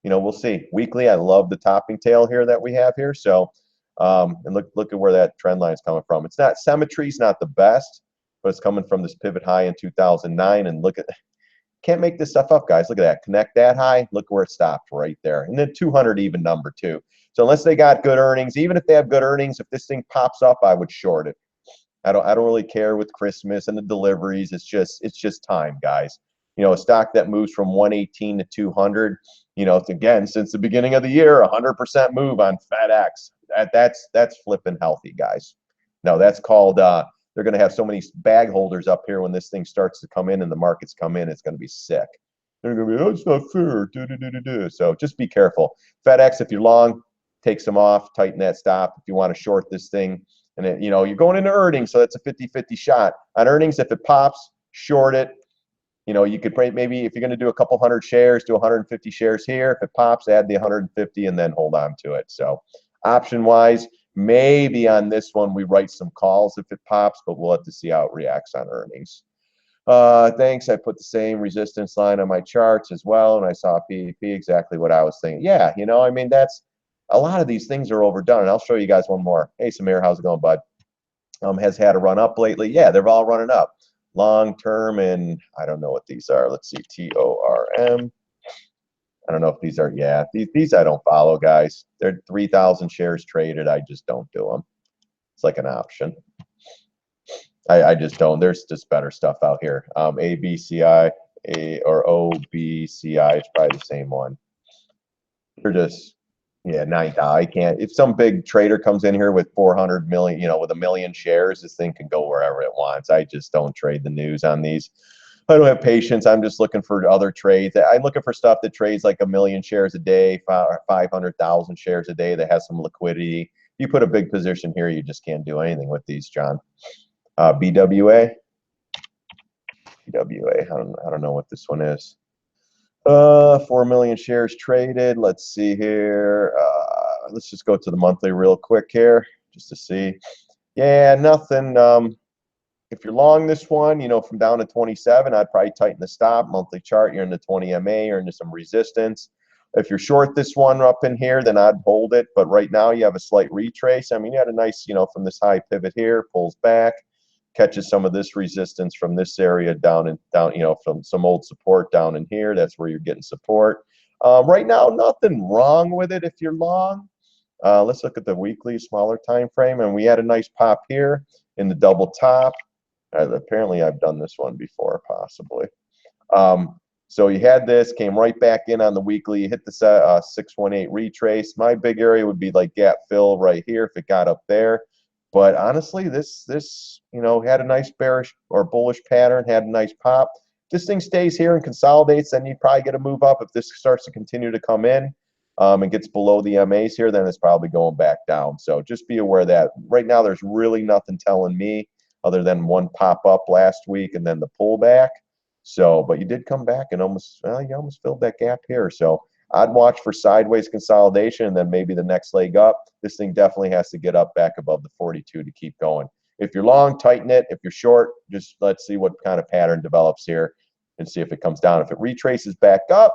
You know, we'll see. Weekly, I love the topping tail here that we have here. So, and look at where that trend line is coming from. It's not, symmetry's not the best, but it's coming from this pivot high in 2009. And look at, can't make this stuff up, guys. Look at that. Connect that high. Look where it stopped right there. And then 200 even number too. So unless they got good earnings, even if they have good earnings, if this thing pops up, I would short it. I don't really care with Christmas and the deliveries. It's just time, guys. You know, a stock that moves from 118 to 200, you know, again, since the beginning of the year, 100% move on FedEx. That's flipping healthy, guys. No, that's called they're going to have so many bag holders up here when this thing starts to come in and the markets come in. It's going to be sick. They're going to be, oh, it's not fair. So just be careful. FedEx, if you're long, take some off, tighten that stop. If you want to short this thing, and it, you know, you're going into earnings, so that's a 50-50 shot. On earnings, if it pops, short it. You know, you could maybe, if you're going to do a couple hundred shares, do 150 shares here. If it pops, add the 150 and then hold on to it. So option-wise, maybe on this one we write some calls if it pops, but we'll have to see how it reacts on earnings. Thanks. I put the same resistance line on my charts as well, and I saw PEP, exactly what I was thinking. Yeah, you know, I mean, that's a lot of these things are overdone, and I'll show you guys one more. Hey, Samir, how's it going, bud? Has had a run up lately. Yeah, they're all running up. Long term, and I don't know what these are. Let's see, TORM. I don't know if these are, yeah, these I don't follow, guys. They're 3,000 shares traded. I just don't do them. It's like an option. I just don't. There's just better stuff out here. ABCI or OBCI is probably the same one. They're just, yeah, I can't. If some big trader comes in here with 400 million, you know, with 1 million shares, this thing can go wherever it wants. I just don't trade the news on these. I don't have patience. I'm just looking for other trades. I'm looking for stuff that trades like 1 million shares a day, 500,000 shares a day that has some liquidity. You put a big position here, you just can't do anything with these, John. BWA. I don't know what this one is. 4 million shares traded. Let's see here. Let's just go to the monthly real quick here just to see. Yeah, nothing. If you're long this one, you know, from down to 27, I'd probably tighten the stop. Monthly chart, you're in the 20 MA, you're into some resistance. If you're short this one up in here, then I'd hold it. But right now you have a slight retrace. I mean, you had a nice, you know, from this high pivot here, pulls back, catches some of this resistance from this area down, you know, from some old support down in here. That's where you're getting support. Right now, nothing wrong with it if you're long. Let's look at the weekly, smaller time frame, and we had a nice pop here in the double top. Apparently, I've done this one before, possibly. So you had this, came right back in on the weekly, you hit the 618 retrace. My big area would be like gap fill right here if it got up there. But honestly, this you know, had a nice bearish or bullish pattern, had a nice pop. If this thing stays here and consolidates, then you probably get a move up. If this starts to continue to come in and gets below the MAs here, then it's probably going back down. So just be aware of that. Right now, there's really nothing telling me other than one pop up last week and then the pullback. So, but you did come back and almost, well, you almost filled that gap here. So I'd watch for sideways consolidation and then maybe the next leg up. This thing definitely has to get up back above the 42 to keep going. If you're long, tighten it. If you're short, just let's see what kind of pattern develops here and see if it comes down. If it retraces back up,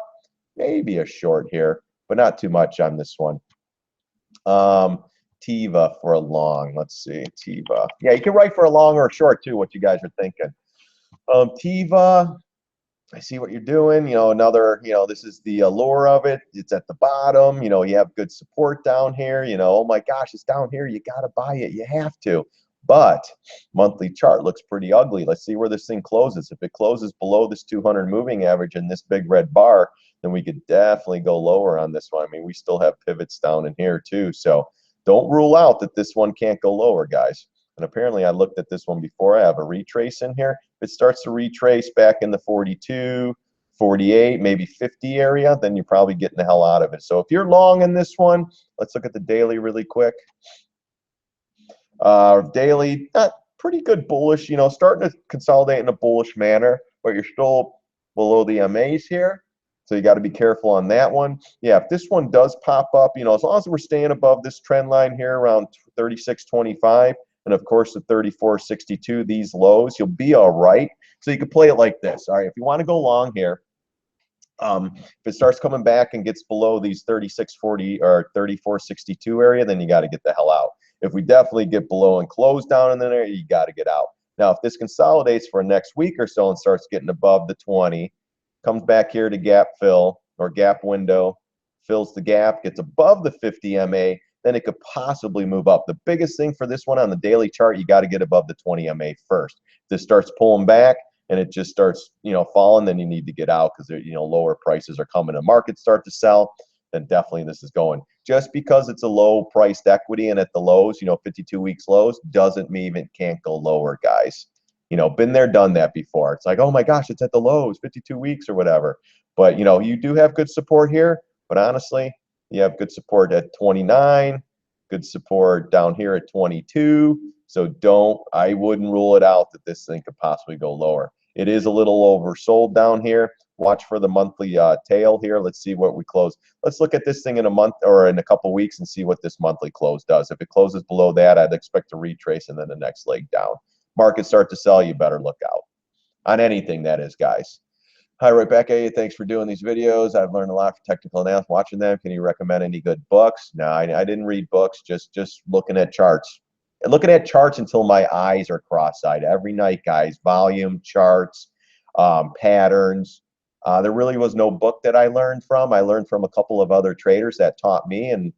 maybe a short here, but not too much on this one. Tiva for a long. Let's see, Tiva. Yeah, you can write for a long or a short too, what you guys are thinking. Tiva, I see what you're doing. You know, another, you know, this is the allure of it. It's at the bottom. You know, you have good support down here. You know, oh my gosh, it's down here. You got to buy it. You have to. But monthly chart looks pretty ugly. Let's see where this thing closes. If it closes below this 200 moving average and this big red bar, then we could definitely go lower on this one. I mean, we still have pivots down in here too. So don't rule out that this one can't go lower, guys. And apparently I looked at this one before. I have a retrace in here. If it starts to retrace back in the 42, 48, maybe 50 area, then you're probably getting the hell out of it. So if you're long in this one, let's look at the daily really quick. Daily, not pretty good bullish, you know, starting to consolidate in a bullish manner, but you're still below the MAs here. So you got to be careful on that one. Yeah, if this one does pop up, you know, as long as we're staying above this trend line here around 36.25, and of course the 34.62, these lows, you'll be all right. So you can play it like this. All right, if you want to go long here, if it starts coming back and gets below these 36.40 or 34.62 area, then you got to get the hell out. If we definitely get below and close down in the area, you got to get out. Now, if this consolidates for next week or so and starts getting above the 20, comes back here to gap fill or gap window, fills the gap, gets above the 50 MA, then it could possibly move up. The biggest thing for this one on the daily chart, you got to get above the 20 MA first. If this starts pulling back and it just starts, you know, falling, then you need to get out because, you know, lower prices are coming. The markets start to sell, then definitely this is going. Just because it's a low priced equity and at the lows, you know, 52 weeks lows, doesn't mean it can't go lower, guys. You know, been there, done that before. It's like, oh my gosh, it's at the lows, 52 weeks or whatever. But, you know, you do have good support here. But honestly, you have good support at 29, good support down here at 22. So I wouldn't rule it out that this thing could possibly go lower. It is a little oversold down here. Watch for the monthly tail here. Let's see what we close. Let's look at this thing in a month or in a couple weeks and see what this monthly close does. If it closes below that, I'd expect a retrace and then the next leg down. Markets start to sell, you better look out. On anything, that is, guys. Hi, Rebecca. Thanks for doing these videos. I've learned a lot from technical analysis watching them. Can you recommend any good books? No, I didn't read books, just looking at charts. And looking at charts until my eyes are cross-eyed every night, guys. Volume, charts, patterns. There really was no book that I learned from. I learned from a couple of other traders that taught me, and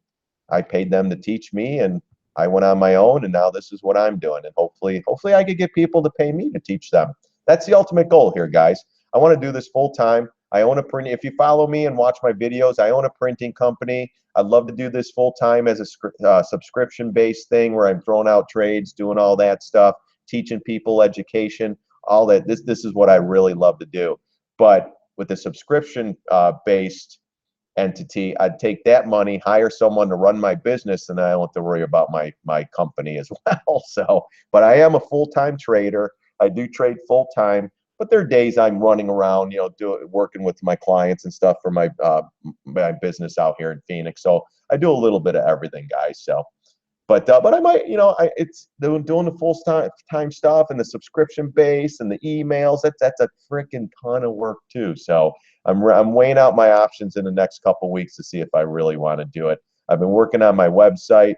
I paid them to teach me, and I went on my own, and now this is what I'm doing. And hopefully I could get people to pay me to teach them. That's the ultimate goal here, guys. I want to do this full time. I own a print. If you follow me and watch my videos, I own a printing company. I'd love to do this full time as a subscription-based thing where I'm throwing out trades, doing all that stuff, teaching people education, all that. This is what I really love to do. But with a subscription-based entity, I'd take that money, hire someone to run my business, and I don't have to worry about my company as well. So, but I am a full-time trader. I do trade full-time. But there are days I'm running around, you know, working with my clients and stuff for my business out here in Phoenix. So I do a little bit of everything, guys. So, but I might, you know, it's doing the full time stuff and the subscription base and the emails. That's a freaking ton of work too. So I'm weighing out my options in the next couple weeks to see if I really want to do it. I've been working on my website.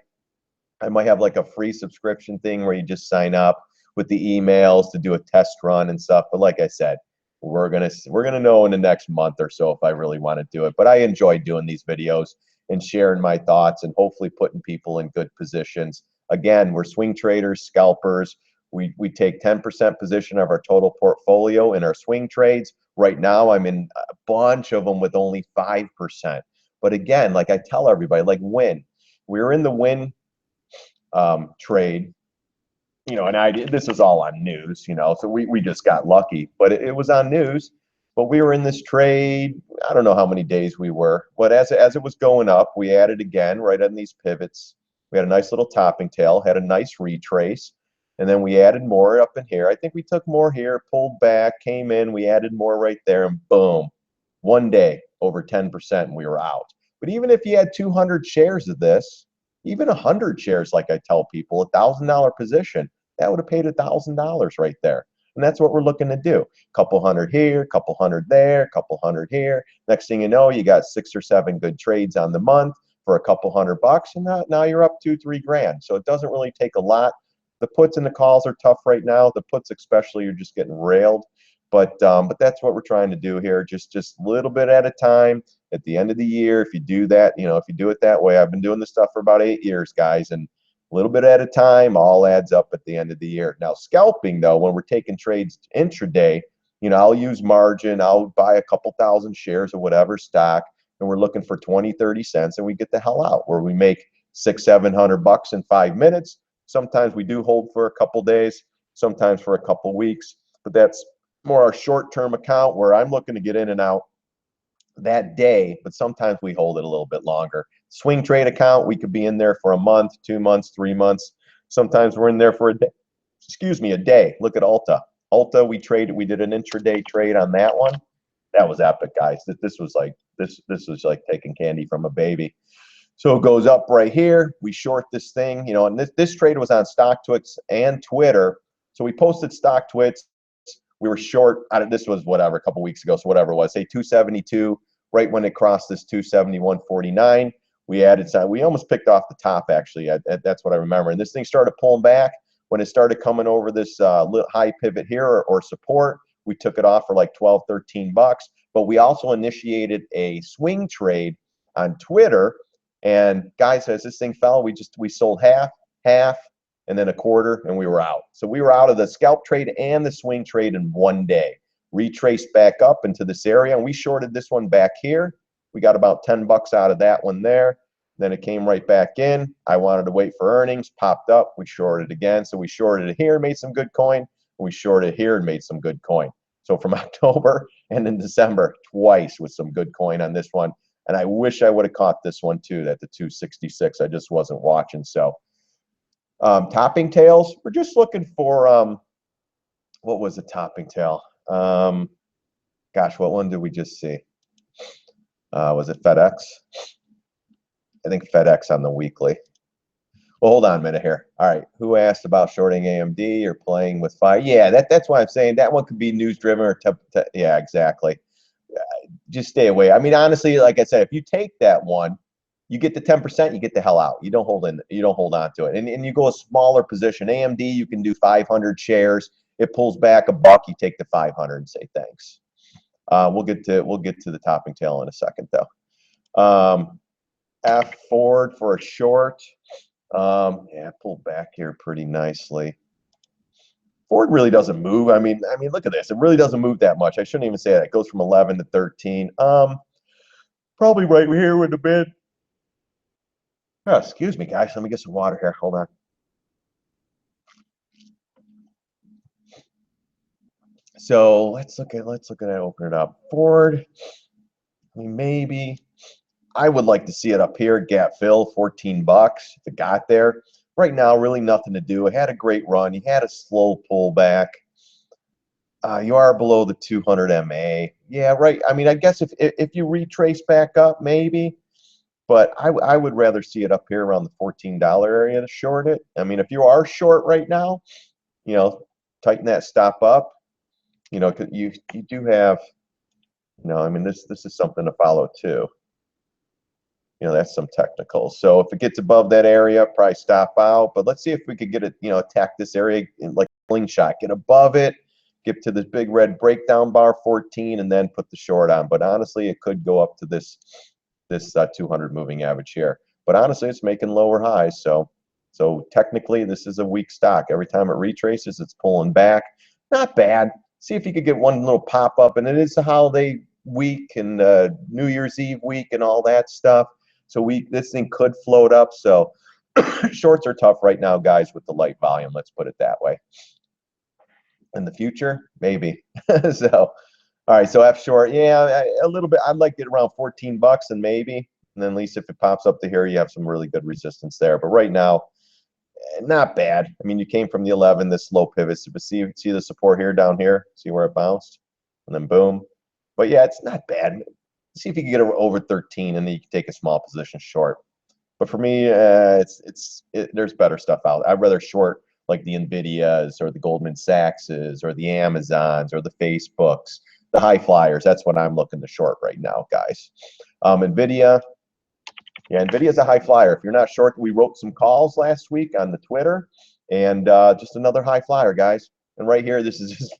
I might have like a free subscription thing where you just sign up with the emails to do a test run and stuff. But like I said, we're gonna know in the next month or so if I really want to do it. But I enjoy doing these videos and sharing my thoughts and hopefully putting people in good positions. Again, we're swing traders, scalpers. We take 10% position of our total portfolio in our swing trades. Right now, I'm in a bunch of them with only 5%. But again, like I tell everybody, like win. We're in the win trade. You know, and this was all on news, you know, so we just got lucky, but it was on news. But we were in this trade, I don't know how many days we were, but as it was going up, we added again right on these pivots. We had a nice little topping tail, had a nice retrace, and then we added more up in here. I think we took more here, pulled back, came in, we added more right there, and boom, one day over 10%, and we were out. But even if you had 200 shares of this, even 100 shares, like I tell people, $1,000 position, that would have paid $1,000 right there. And that's what we're looking to do. Couple hundred here, couple hundred there, couple hundred here. Next thing you know, you got 6 or 7 good trades on the month for a couple $100, and now you're up 2-3 grand. So it doesn't really take a lot. The puts and the calls are tough right now. The puts especially, you're just getting railed. But that's what we're trying to do here. Just a little bit at a time. At the end of the year, if you do that, you know, if you do it that way, I've been doing this stuff for about 8 years, guys, and a little bit at a time, all adds up at the end of the year. Now, scalping, though, when we're taking trades intraday, you know, I'll use margin. I'll buy a couple thousand shares of whatever stock, and we're looking for 20, 30 cents, and we get the hell out where we make $600-700 in 5 minutes. Sometimes we do hold for a couple days, sometimes for a couple weeks, but that's more our short-term account where I'm looking to get in and out that day, but sometimes we hold it a little bit longer. Swing trade account, we could be in there for a month, 2 months, 3 months. Sometimes we're in there for a day. Excuse me, a day. Look at Alta. Alta, we did an intraday trade on that one. That was epic, guys. This was like taking candy from a baby. So it goes up right here. We short this thing, and this trade was on StockTwits and Twitter. So we posted StockTwits. We were short. This was whatever, a couple weeks ago, so whatever it was, say 272. Right when it crossed this 271.49, we added some. We almost picked off the top, actually. That's what I remember. And this thing started pulling back. When it started coming over this high pivot here or support, we took it off for like 12, 13 bucks. But we also initiated a swing trade on Twitter. And guys, as this thing fell, we sold half, and then a quarter, and we were out. So we were out of the scalp trade and the swing trade in one day. Retraced back up into this area, and we shorted this one back here. We got about 10 bucks out of that one there. Then it came right back in. I wanted to wait for earnings, popped up, we shorted again. So we shorted it here, made some good coin. We shorted here and made some good coin. So from October and in December, twice with some good coin on this one. And I wish I would have caught this one too, at the 266. I just wasn't watching. So topping tails, we're just looking for, what was the topping tail? Gosh, what one did we just see? Was it FedEx? I think FedEx on the weekly. Well, hold on a minute here. All right, who asked about shorting AMD or playing with fire? Yeah, that's why I'm saying that one could be news driven or yeah, exactly. Just stay away. I mean, honestly, like I said, if you take that one, you get the 10%, you get the hell out. You don't hold on to it, and you go a smaller position. AMD, you can do 500 shares. It pulls back a buck, you take the 500 and say thanks. We'll get to the topping tail in a second though. F Ford for a short. Yeah, pulled back here pretty nicely. Ford really doesn't move. I mean, look at this. It really doesn't move that much. I shouldn't even say that. It goes from 11 to 13. Probably right here with the bid. Oh, excuse me, guys. Let me get some water here. Hold on. So let's look at it. Open it up. Ford. I mean, maybe. I would like to see it up here. Gap fill, 14 bucks. If it got there. Right now, really nothing to do. It had a great run. You had a slow pullback. You are below the 200 MA. Yeah, right. I mean, I guess if you retrace back up, maybe. But I would rather see it up here around the $14 area to short it. I mean, if you are short right now, tighten that stop up. You do have, I mean, this is something to follow too. That's some technicals. So if it gets above that area, probably stop out. But let's see if we could get it, attack this area like a slingshot. Get above it, get to this big red breakdown bar, 14, and then put the short on. But honestly, it could go up to this 200 moving average here. But honestly, it's making lower highs. So technically, this is a weak stock. Every time it retraces, it's pulling back. Not bad. See if you could get one little pop up. And it is a holiday week and New Year's Eve week and all that stuff. So this thing could float up. So shorts are tough right now, guys, with the light volume. Let's put it that way. In the future, maybe. So, all right. So F short, yeah, a little bit. I'd like to get around 14 bucks and maybe. And then at least if it pops up to here, you have some really good resistance there. But right now, not bad. I mean, you came from the 11, this slow pivot. So see the support here down here. See where it bounced, and then boom. But yeah, it's not bad. See if you can get over 13, and then you can take a small position short. But for me, there's better stuff out. I'd rather short like the Nvidias or the Goldman Sachses or the Amazons or the Facebooks, the high flyers. That's what I'm looking to short right now, guys. Nvidia. Yeah, Nvidia's a high flyer. If you're not short, we wrote some calls last week on the Twitter, and just another high flyer, guys. And right here, this is just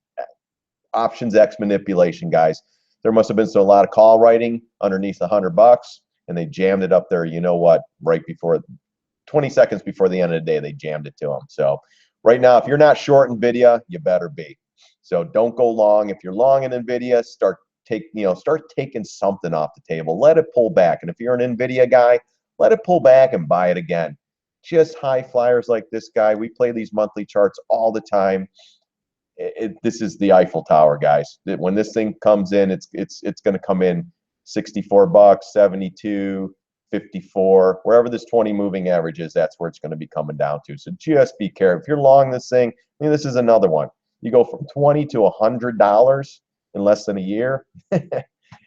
options X manipulation, guys. There must have been a lot of call writing underneath $100, and they jammed it up there. You know what? Right before 20 seconds before the end of the day, they jammed it to them. So right now, if you're not short Nvidia, you better be. So don't go long. If you're long in Nvidia, start taking something off the table. Let it pull back. And if you're an Nvidia guy, let it pull back and buy it again. Just high flyers like this guy. We play these monthly charts all the time. This is the Eiffel Tower, guys. When this thing comes in, it's going to come in 64 bucks, 72, 54, wherever this 20 moving average is, that's where it's going to be coming down to. So just be careful. If you're long this thing, I mean, this is another one. You go from $20 to $100 in less than a year.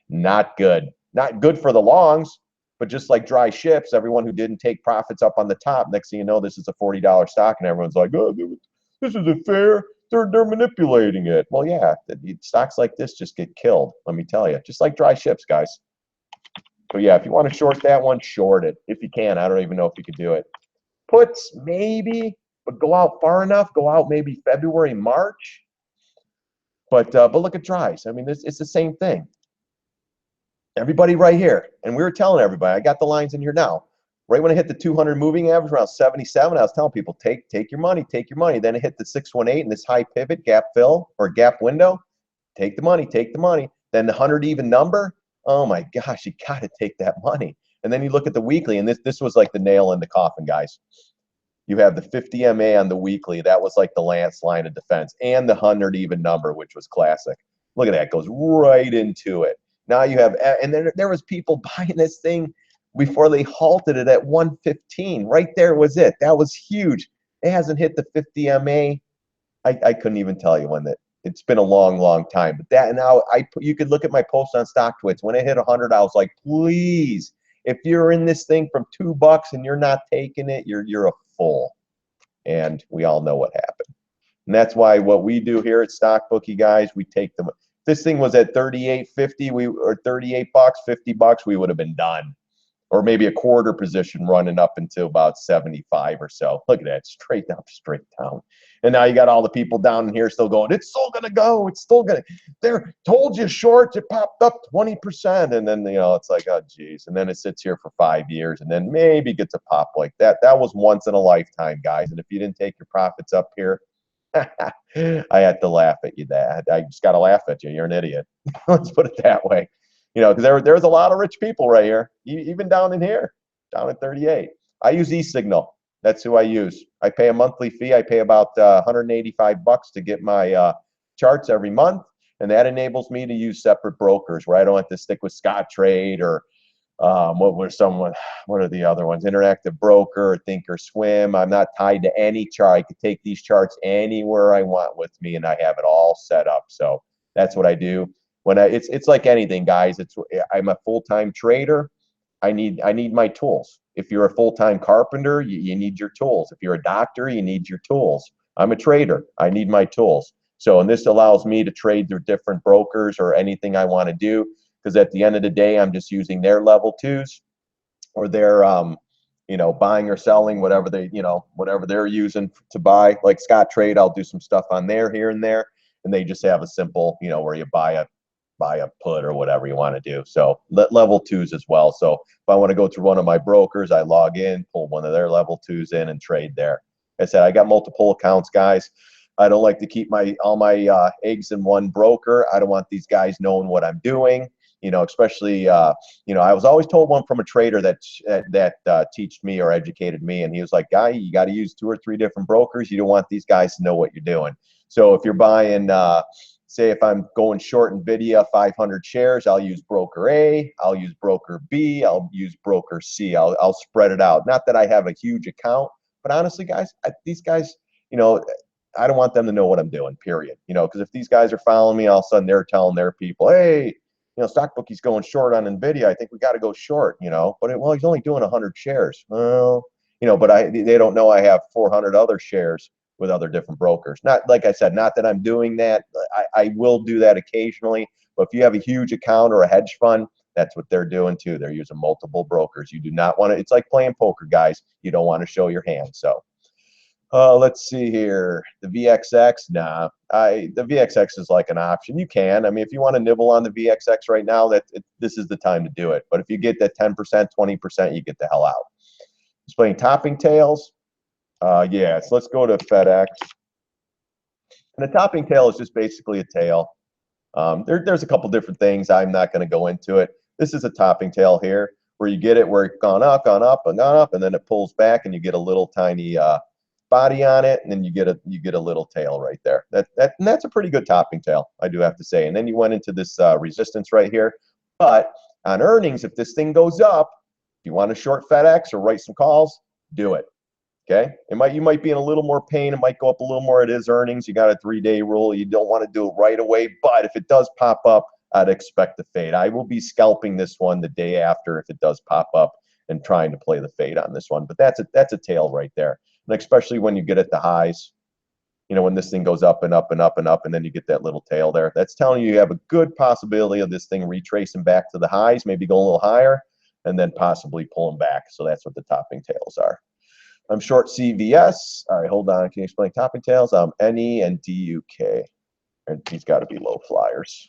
Not good. Not good for the longs, but just like dry ships, everyone who didn't take profits up on the top, next thing you know, this is a $40 stock, and everyone's like, oh, this isn't fair. They're manipulating it. Well, yeah, stocks like this just get killed, let me tell you. Just like dry ships, guys. So, yeah, if you want to short that one, short it. If you can. I don't even know if you could do it. Puts, maybe, but go out far enough. Go out maybe February, March. But look at dries. I mean, it's the same thing. Everybody right here. And we were telling everybody, I got the lines in here now. Right when I hit the 200 moving average around 77, I was telling people, take your money, take your money. Then it hit the 618 and this high pivot, gap fill, or gap window. Take the money, take the money. Then the 100 even number, oh my gosh, you got to take that money. And then you look at the weekly, and this was like the nail in the coffin, guys. You have the 50 MA on the weekly. That was like the last line of defense. And the 100 even number, which was classic. Look at that, goes right into it. Now you have, and then there was people buying this thing before they halted it at 115. Right there was it. That was huge. It hasn't hit the 50 MA. I couldn't even tell you when that. It's been a long, long time. But that now you could look at my post on StockTwits. When it hit 100, I was like, please, if you're in this thing from $2 and you're not taking it, you're a fool. And we all know what happened. And that's why what we do here at StockBookie, guys, we take them. If this thing was at 38.50, or 38 bucks, 50 bucks, we would have been done. Or maybe a quarter position running up until about 75 or so. Look at that, straight up, straight down. And now you got all the people down in here still going, it's still going to go. It's still going to, they're told you short, it popped up 20%. And then, it's like, oh, geez. And then it sits here for 5 years and then maybe gets a pop like that. That was once in a lifetime, guys. And if you didn't take your profits up here, I had to laugh at you, Dad. I just got to laugh at you. You're an idiot. Let's put it that way. Because there's a lot of rich people right here, even down in here, down at 38. I use eSignal. That's who I use. I pay a monthly fee. I pay about 185 bucks to get my charts every month, and that enables me to use separate brokers where I don't have to stick with Scottrade or what are the other ones? Interactive Broker or Thinkorswim. I'm not tied to any chart. I could take these charts anywhere I want with me, and I have it all set up. So that's what I do. It's like anything, guys. I'm a full-time trader. I need my tools. If you're a full-time carpenter, you need your tools. If you're a doctor, you need your tools. I'm a trader. I need my tools. So, and this allows me to trade through different brokers or anything I want to do, because at the end of the day, I'm just using their level twos or their buying or selling, whatever they're using to buy. Like Scottrade, I'll do some stuff on there here and there, and they just have a simple, where you buy a put or whatever you want to do. So level twos as well. So if I want to go to one of my brokers, I log in, pull one of their level twos in and trade there. Like I said, I got multiple accounts, guys. I don't like to keep all my eggs in one broker. I don't want these guys knowing what I'm doing. Especially, I was always told one from a trader that taught me or educated me. And he was like, guy, you got to use 2 or 3 different brokers. You don't want these guys to know what you're doing. So if you're buying, say if I'm going short NVIDIA 500 shares, I'll use broker A, I'll use broker B, I'll use broker C. I'll spread it out. Not that I have a huge account, but honestly, guys, these guys, I don't want them to know what I'm doing, period. Because if these guys are following me, all of a sudden they're telling their people, hey, StockBookie's going short on NVIDIA. I think we got to go short, but he's only doing 100 shares. Well, but they don't know I have 400 other shares with other different brokers. Not, like I said, not that I'm doing that. I will do that occasionally, but if you have a huge account or a hedge fund, that's what they're doing too. They're using multiple brokers. You do not want to, it's like playing poker, guys. You don't want to show your hand. So let's see here. The VXX, nah. The VXX is like an option. You can. I mean, if you want to nibble on the VXX right now, this is the time to do it. But if you get that 10%, 20%, you get the hell out. Just playing topping tails. Yeah, so let's go to FedEx. And the topping tail is just basically a tail. There's a couple different things. I'm not going to go into it. This is a topping tail here. where you get it where it's gone up, and gone up, and then it pulls back, and you get a little tiny body on it, and then you get a little tail right there. And that's a pretty good topping tail, I do have to say. And then you went into this resistance right here. But on earnings, if this thing goes up, if you want to short FedEx or write some calls, do it. Okay, you might be in a little more pain. It might go up a little more. It is earnings. You got a 3-day rule. You don't want to do it right away. But if it does pop up, I'd expect the fade. I will be scalping this one the day after if it does pop up and trying to play the fade on this one. But that's a tail right there. And especially when you get at the highs, you know, when this thing goes up and up and up and up, and then you get that little tail there. That's telling you have a good possibility of this thing retracing back to the highs, maybe going a little higher, and then possibly pulling back. So that's what the topping tails are. I'm short CVS. All right, hold on. Can you explain topping tails? NE and DUK. And these got to be low flyers.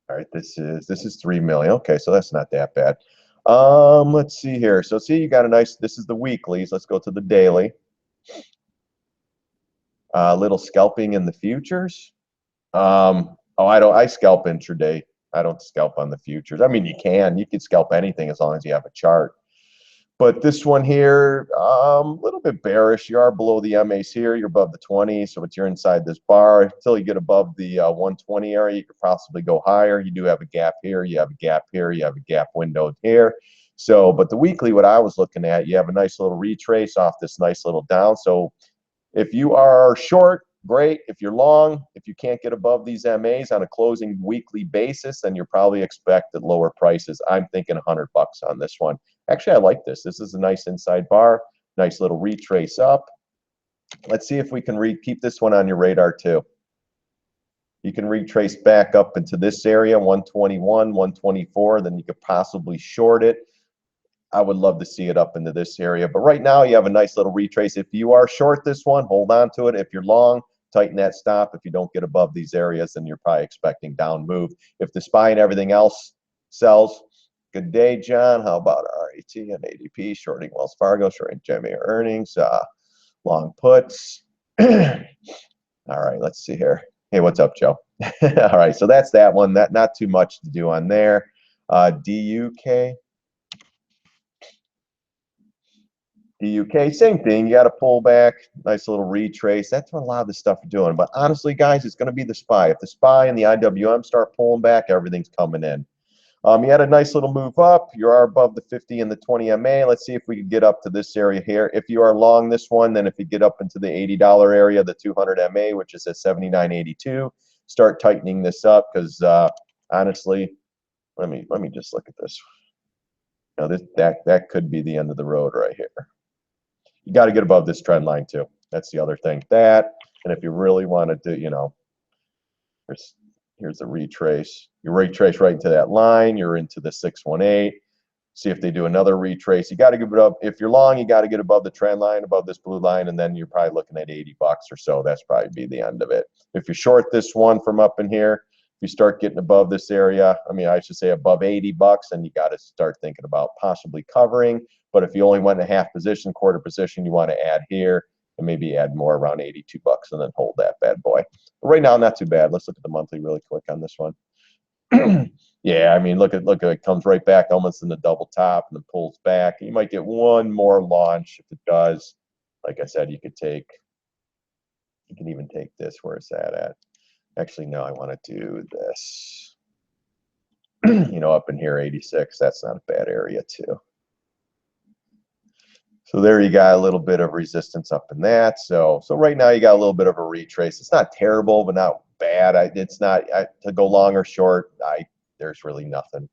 All right, this is 3 million. Okay, so that's not that bad. Let's see here. So see, you got a nice. This is the weeklies. Let's go to the daily. Little scalping in the futures. I scalp intraday. I don't scalp on the futures. I mean, you can scalp anything as long as you have a chart. But this one here, a little bit bearish. You are below the MAs here. You're above the 20, so you're inside this bar. Until you get above the 120 area, you could possibly go higher. You do have a gap here. You have a gap here. You have a gap windowed here. So, but the weekly, what I was looking at, you have a nice little retrace off this nice little down. So if you are short, great. If you're long, if you can't get above these MAs on a closing weekly basis, then you're probably expected lower prices. I'm thinking $100 on this one. Actually, I like this. This is a nice inside bar, nice little retrace up. Let's see if we can keep this one on your radar too. You can retrace back up into this area, 121, 124, then you could possibly short it. I would love to see it up into this area. But right now, you have a nice little retrace. If you are short this one, hold on to it. If you're long, tighten that stop. If you don't get above these areas, then you're probably expecting down move. If the SPY and everything else sells, good day, John. How about RET and ADP, shorting Wells Fargo, shorting GEMI earnings, long puts. All right, let's see here. Hey, what's up, Joe? All right, so that's that one. Not too much to do on there. DUK. DUK, same thing. You got to pull back, nice little retrace. That's what a lot of this stuff are doing. But honestly, guys, it's going to be the SPY. If the SPY and the IWM start pulling back, everything's coming in. You had a nice little move up. You are above the 50 and the 20 MA. Let's see if we can get up to this area here. If you are long this one, then if you get up into the $80 area, the 200 MA, which is at 79.82, start tightening this up because honestly, let me just look at this. Now that could be the end of the road right here. You got to get above this trend line too. That's the other thing. That, and if you really want to do, you know, here's the retrace. You retrace right into that line. You're into the 618. See if they do another retrace. You got to get it up. If you're long, you got to get above the trend line, above this blue line, and then you're probably looking at $80 or so. That's probably be the end of it. If you short this one from up in here, if you start getting above this area, I mean, I should say above $80, and you got to start thinking about possibly covering. But if you only went in a half position, quarter position, you want to add here and maybe add more around $82 and then hold that bad boy. But right now, not too bad. Let's look at the monthly really quick on this one. Yeah, I mean, look at it comes right back almost in the double top and then pulls back. You might get one more launch if it does. Like I said, you can even take this. Where is that at? Actually, no, I want to do this. You know, up in here, 86. That's not a bad area too. So there you got a little bit of resistance up in that. So right now you got a little bit of a retrace. It's not terrible, but not bad. It's not to go long or short. There's really nothing.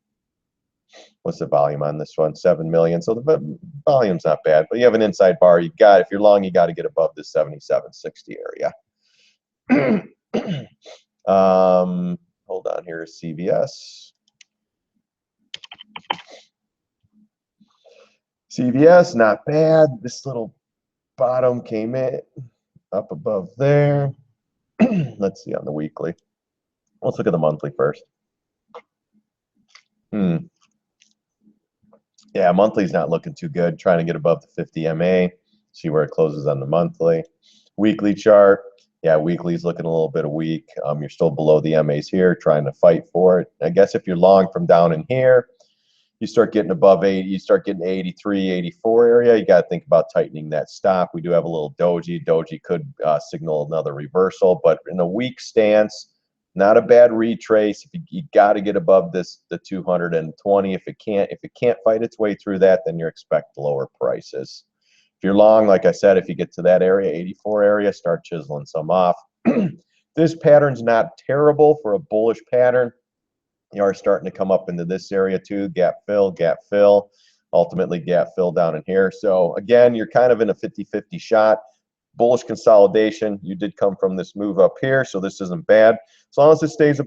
What's the volume on this one? 7 million. So the volume's not bad, but you have an inside bar. If you're long, you got to get above the 77.60 area. Hold on, here is CVS. CVS, not bad. This little bottom came in up above there. Let's see on the weekly. Let's look at the monthly first. Yeah, monthly's not looking too good. Trying to get above the 50 MA. See where it closes on the monthly. Weekly chart. Yeah, weekly's looking a little bit weak. You're still below the MAs here, trying to fight for it. I guess if you're long from down in here, you start getting above 80, you start getting 83, 84 area, you got to think about tightening that stop. We do have a little doji. Doji could signal another reversal, but in a weak stance, not a bad retrace. If you got to get above this, the 220. If it can't fight its way through that, then you expect lower prices. If you're long, like I said, if you get to that area, 84 area, start chiseling some off. This pattern's not terrible for a bullish pattern. You are starting to come up into this area too, gap fill, ultimately gap fill down in here. So again, you're kind of in a 50-50 shot. Bullish consolidation. You did come from this move up here, so this isn't bad. As long as it stays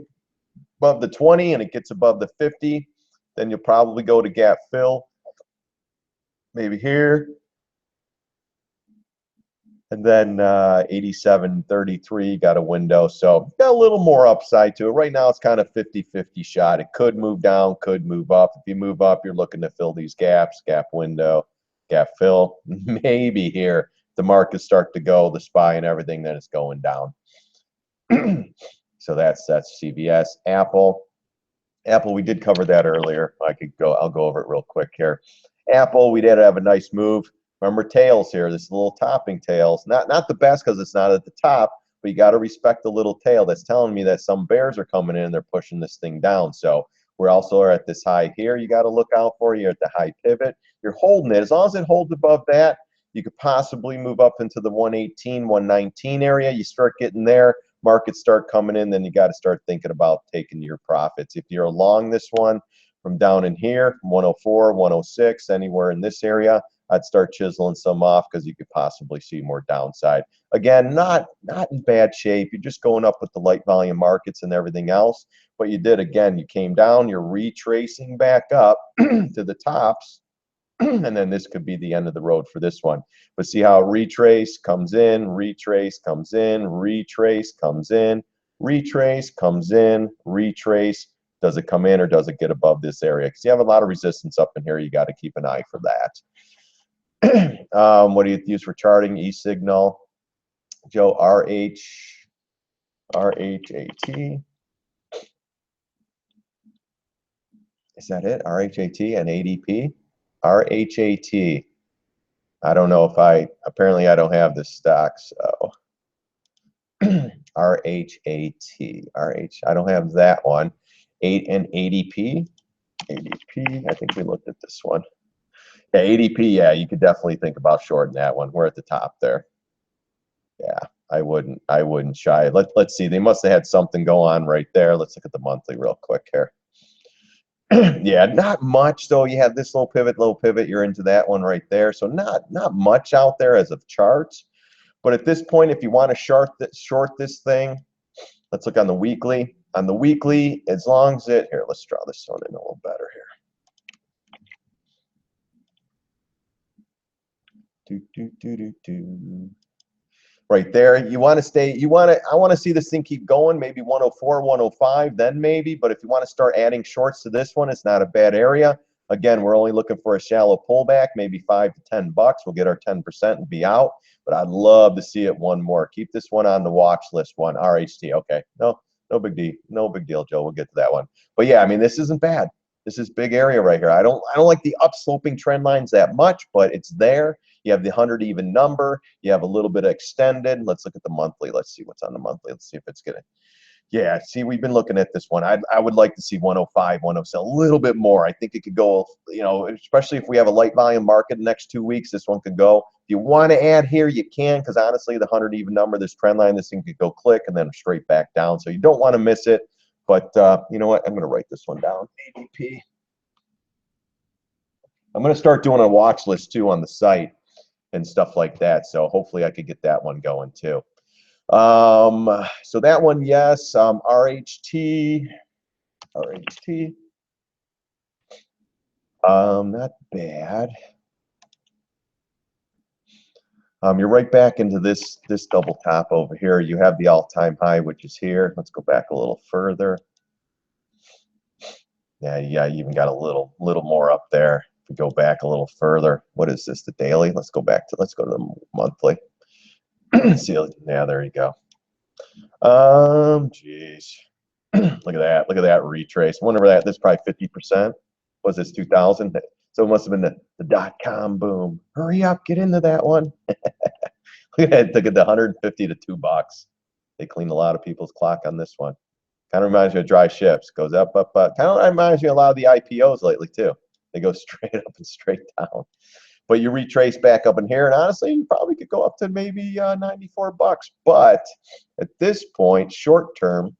above the 20 and it gets above the 50, then you'll probably go to gap fill. Maybe here. And then 87.33 got a window, so got a little more upside to it. Right now it's kind of 50-50 shot. It could move down, could move up. If you move up, you're looking to fill these gaps, gap window, gap fill. Maybe here the markets start to go, the SPY and everything, then it's going down. So that's CVS. Apple, we did cover that earlier. I'll go over it real quick here. Apple, we did have a nice move. Remember tails here, this little topping tails. Not the best because it's not at the top, but you got to respect the little tail. That's telling me that some bears are coming in and they're pushing this thing down. So we're also at this high here. You got to look out for. You're at the high pivot. You're holding it. As long as it holds above that, you could possibly move up into the 118, 119 area. You start getting there, markets start coming in, then you got to start thinking about taking your profits. If you're along this one from down in here, from 104, 106, anywhere in this area, I'd start chiseling some off because you could possibly see more downside. Again, not in bad shape. You're just going up with the light volume markets and everything else. But you did, again, you came down, you're retracing back up to the tops. And then this could be the end of the road for this one. But see how retrace comes in, retrace comes in, retrace comes in, retrace comes in, retrace. Does it come in or does it get above this area? Because you have a lot of resistance up in here. You got to keep an eye for that. What do you use for charting? E-signal. Joe, RHAT. Is that it? RHAT and ADP? RHAT. I don't know if apparently I don't have this stock, so. RHAT. I don't have that one. 8 and ADP. ADP, I think we looked at this one. Yeah, ADP, yeah, you could definitely think about shorting that one. We're at the top there. Yeah, I wouldn't shy. Let's see. They must have had something go on right there. Let's look at the monthly real quick here. Yeah, not much though. You have this low pivot, you're into that one right there. So not much out there as of charts. But at this point, if you want to short this thing, let's look on the weekly. On the weekly, as long as here, let's draw this one in a little better here. Right there, you want to stay. I want to see this thing keep going. Maybe 104, 105, then maybe. But if you want to start adding shorts to this one, it's not a bad area. Again, we're only looking for a shallow pullback, maybe $5 to $10. We'll get our 10% and be out. But I'd love to see it one more. Keep this one on the watch list. One RHT. Okay, no big deal. No big deal, Joe. We'll get to that one. But yeah, I mean, this isn't bad. This is big area right here. I don't like the upsloping trend lines that much, but it's there. You have the 100 even number. You have a little bit of extended. Let's look at the monthly. Let's see what's on the monthly. Let's see if it's gonna. Yeah, see, we've been looking at this one. I would like to see 105, 107, a little bit more. I think it could go, especially if we have a light volume market the next 2 weeks, this one could go. If you want to add here, you can, because honestly, the 100 even number, this trend line, this thing could go click and then straight back down. So you don't want to miss it. But you know what? I'm going to write this one down. ADP. I'm going to start doing a watch list too on the site and stuff like that. So hopefully I could get that one going too. So that one, yes. RHT, not bad. You're right back into this double top over here. You have the all-time high, which is here. Let's go back a little further. Yeah, you even got a little more up there. If we go back a little further, what is this? The daily? Let's go to the monthly. See, yeah, there you go. Geez. Look at that. Look at that retrace. I wonder where that, this is probably 50%. Was this 2000? So it must have been the dot-com boom. Hurry up, get into that one. Look at the 150 to $2. They cleaned a lot of people's clock on this one. Kind of reminds me of dry ships. Goes up, up, up. Kind of reminds me of a lot of the IPOs lately too. They go straight up and straight down. But you retrace back up in here, and honestly, you probably could go up to maybe $94. But at this point, short term,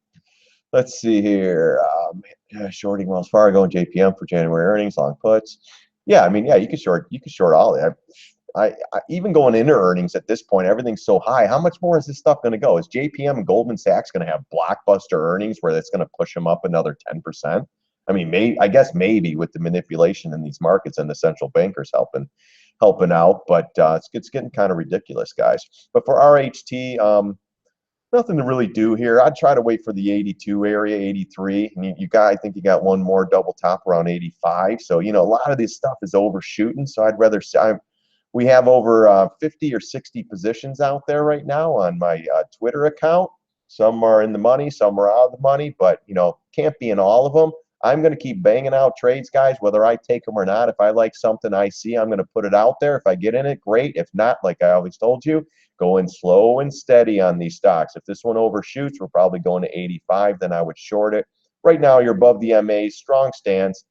let's see here. Shorting Wells Fargo and JPM for January earnings, long puts. Yeah, I mean, yeah, you could short all that. I even going into earnings at this point, everything's so high. How much more is this stuff going to go? Is JPM and Goldman Sachs going to have blockbuster earnings where that's going to push them up another 10%? I mean, I guess maybe with the manipulation in these markets and the central bankers helping out, but it's getting kind of ridiculous, guys. But for RHT, nothing to really do here. I'd try to wait for the 82 area, 83. And I think you got one more double top around 85. So, a lot of this stuff is overshooting. So I'd rather say we have over 50 or 60 positions out there right now on my Twitter account. Some are in the money, some are out of the money, but, can't be in all of them. I'm going to keep banging out trades, guys, whether I take them or not. If I like something I see, I'm going to put it out there. If I get in it, great. If not, like I always told you, go in slow and steady on these stocks. If this one overshoots, we're probably going to 85, then I would short it. Right now, you're above the MA, strong stance.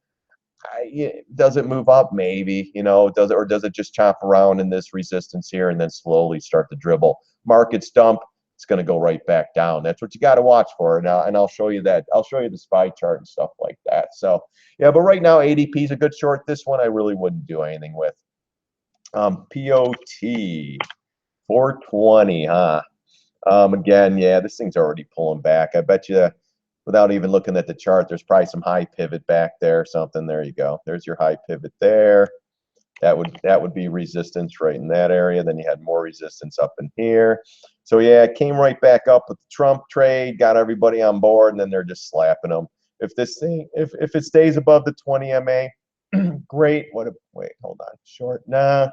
Does it move up? Maybe, does it just chop around in this resistance here and then slowly start to dribble? Markets dump, it's going to go right back down. That's what you got to watch for now, and I'll show you that. I'll show you the SPY chart and stuff like that. So, yeah, but right now, ADP is a good short. This one I really wouldn't do anything with. POT, 420, huh? Again, yeah, this thing's already pulling back. I bet you, without even looking at the chart, there's probably some high pivot back there or something. There you go. There's your high pivot there. That would be resistance right in that area. Then you had more resistance up in here. So yeah, it came right back up with the Trump trade, got everybody on board, and then they're just slapping them. If this thing, if it stays above the 20 MA, great. Wait, hold on. Short? Nah.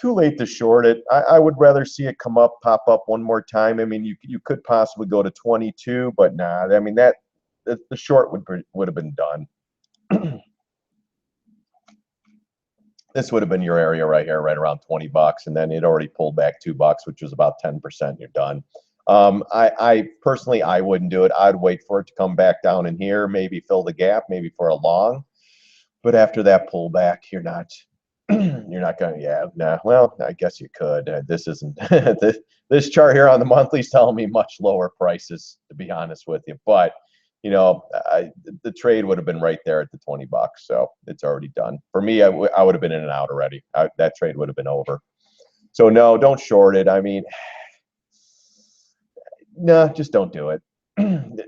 Too late to short it. I would rather see it come up, pop up one more time. I mean, you could possibly go to 22, but nah. I mean, the short would have been done. This would have been your area right here, right around $20, and then it already pulled back $2, which was about 10%. You're done. I personally, I wouldn't do it. I'd wait for it to come back down in here, maybe fill the gap, maybe for a long. But after that pullback, you're not going to, yeah, nah, well, I guess you could. This isn't, this chart here on the monthly is telling me much lower prices, to be honest with you. But, the trade would have been right there at the $20. So it's already done. For me, I would have been in and out already. That trade would have been over. So no, don't short it. I mean, no, just don't do it.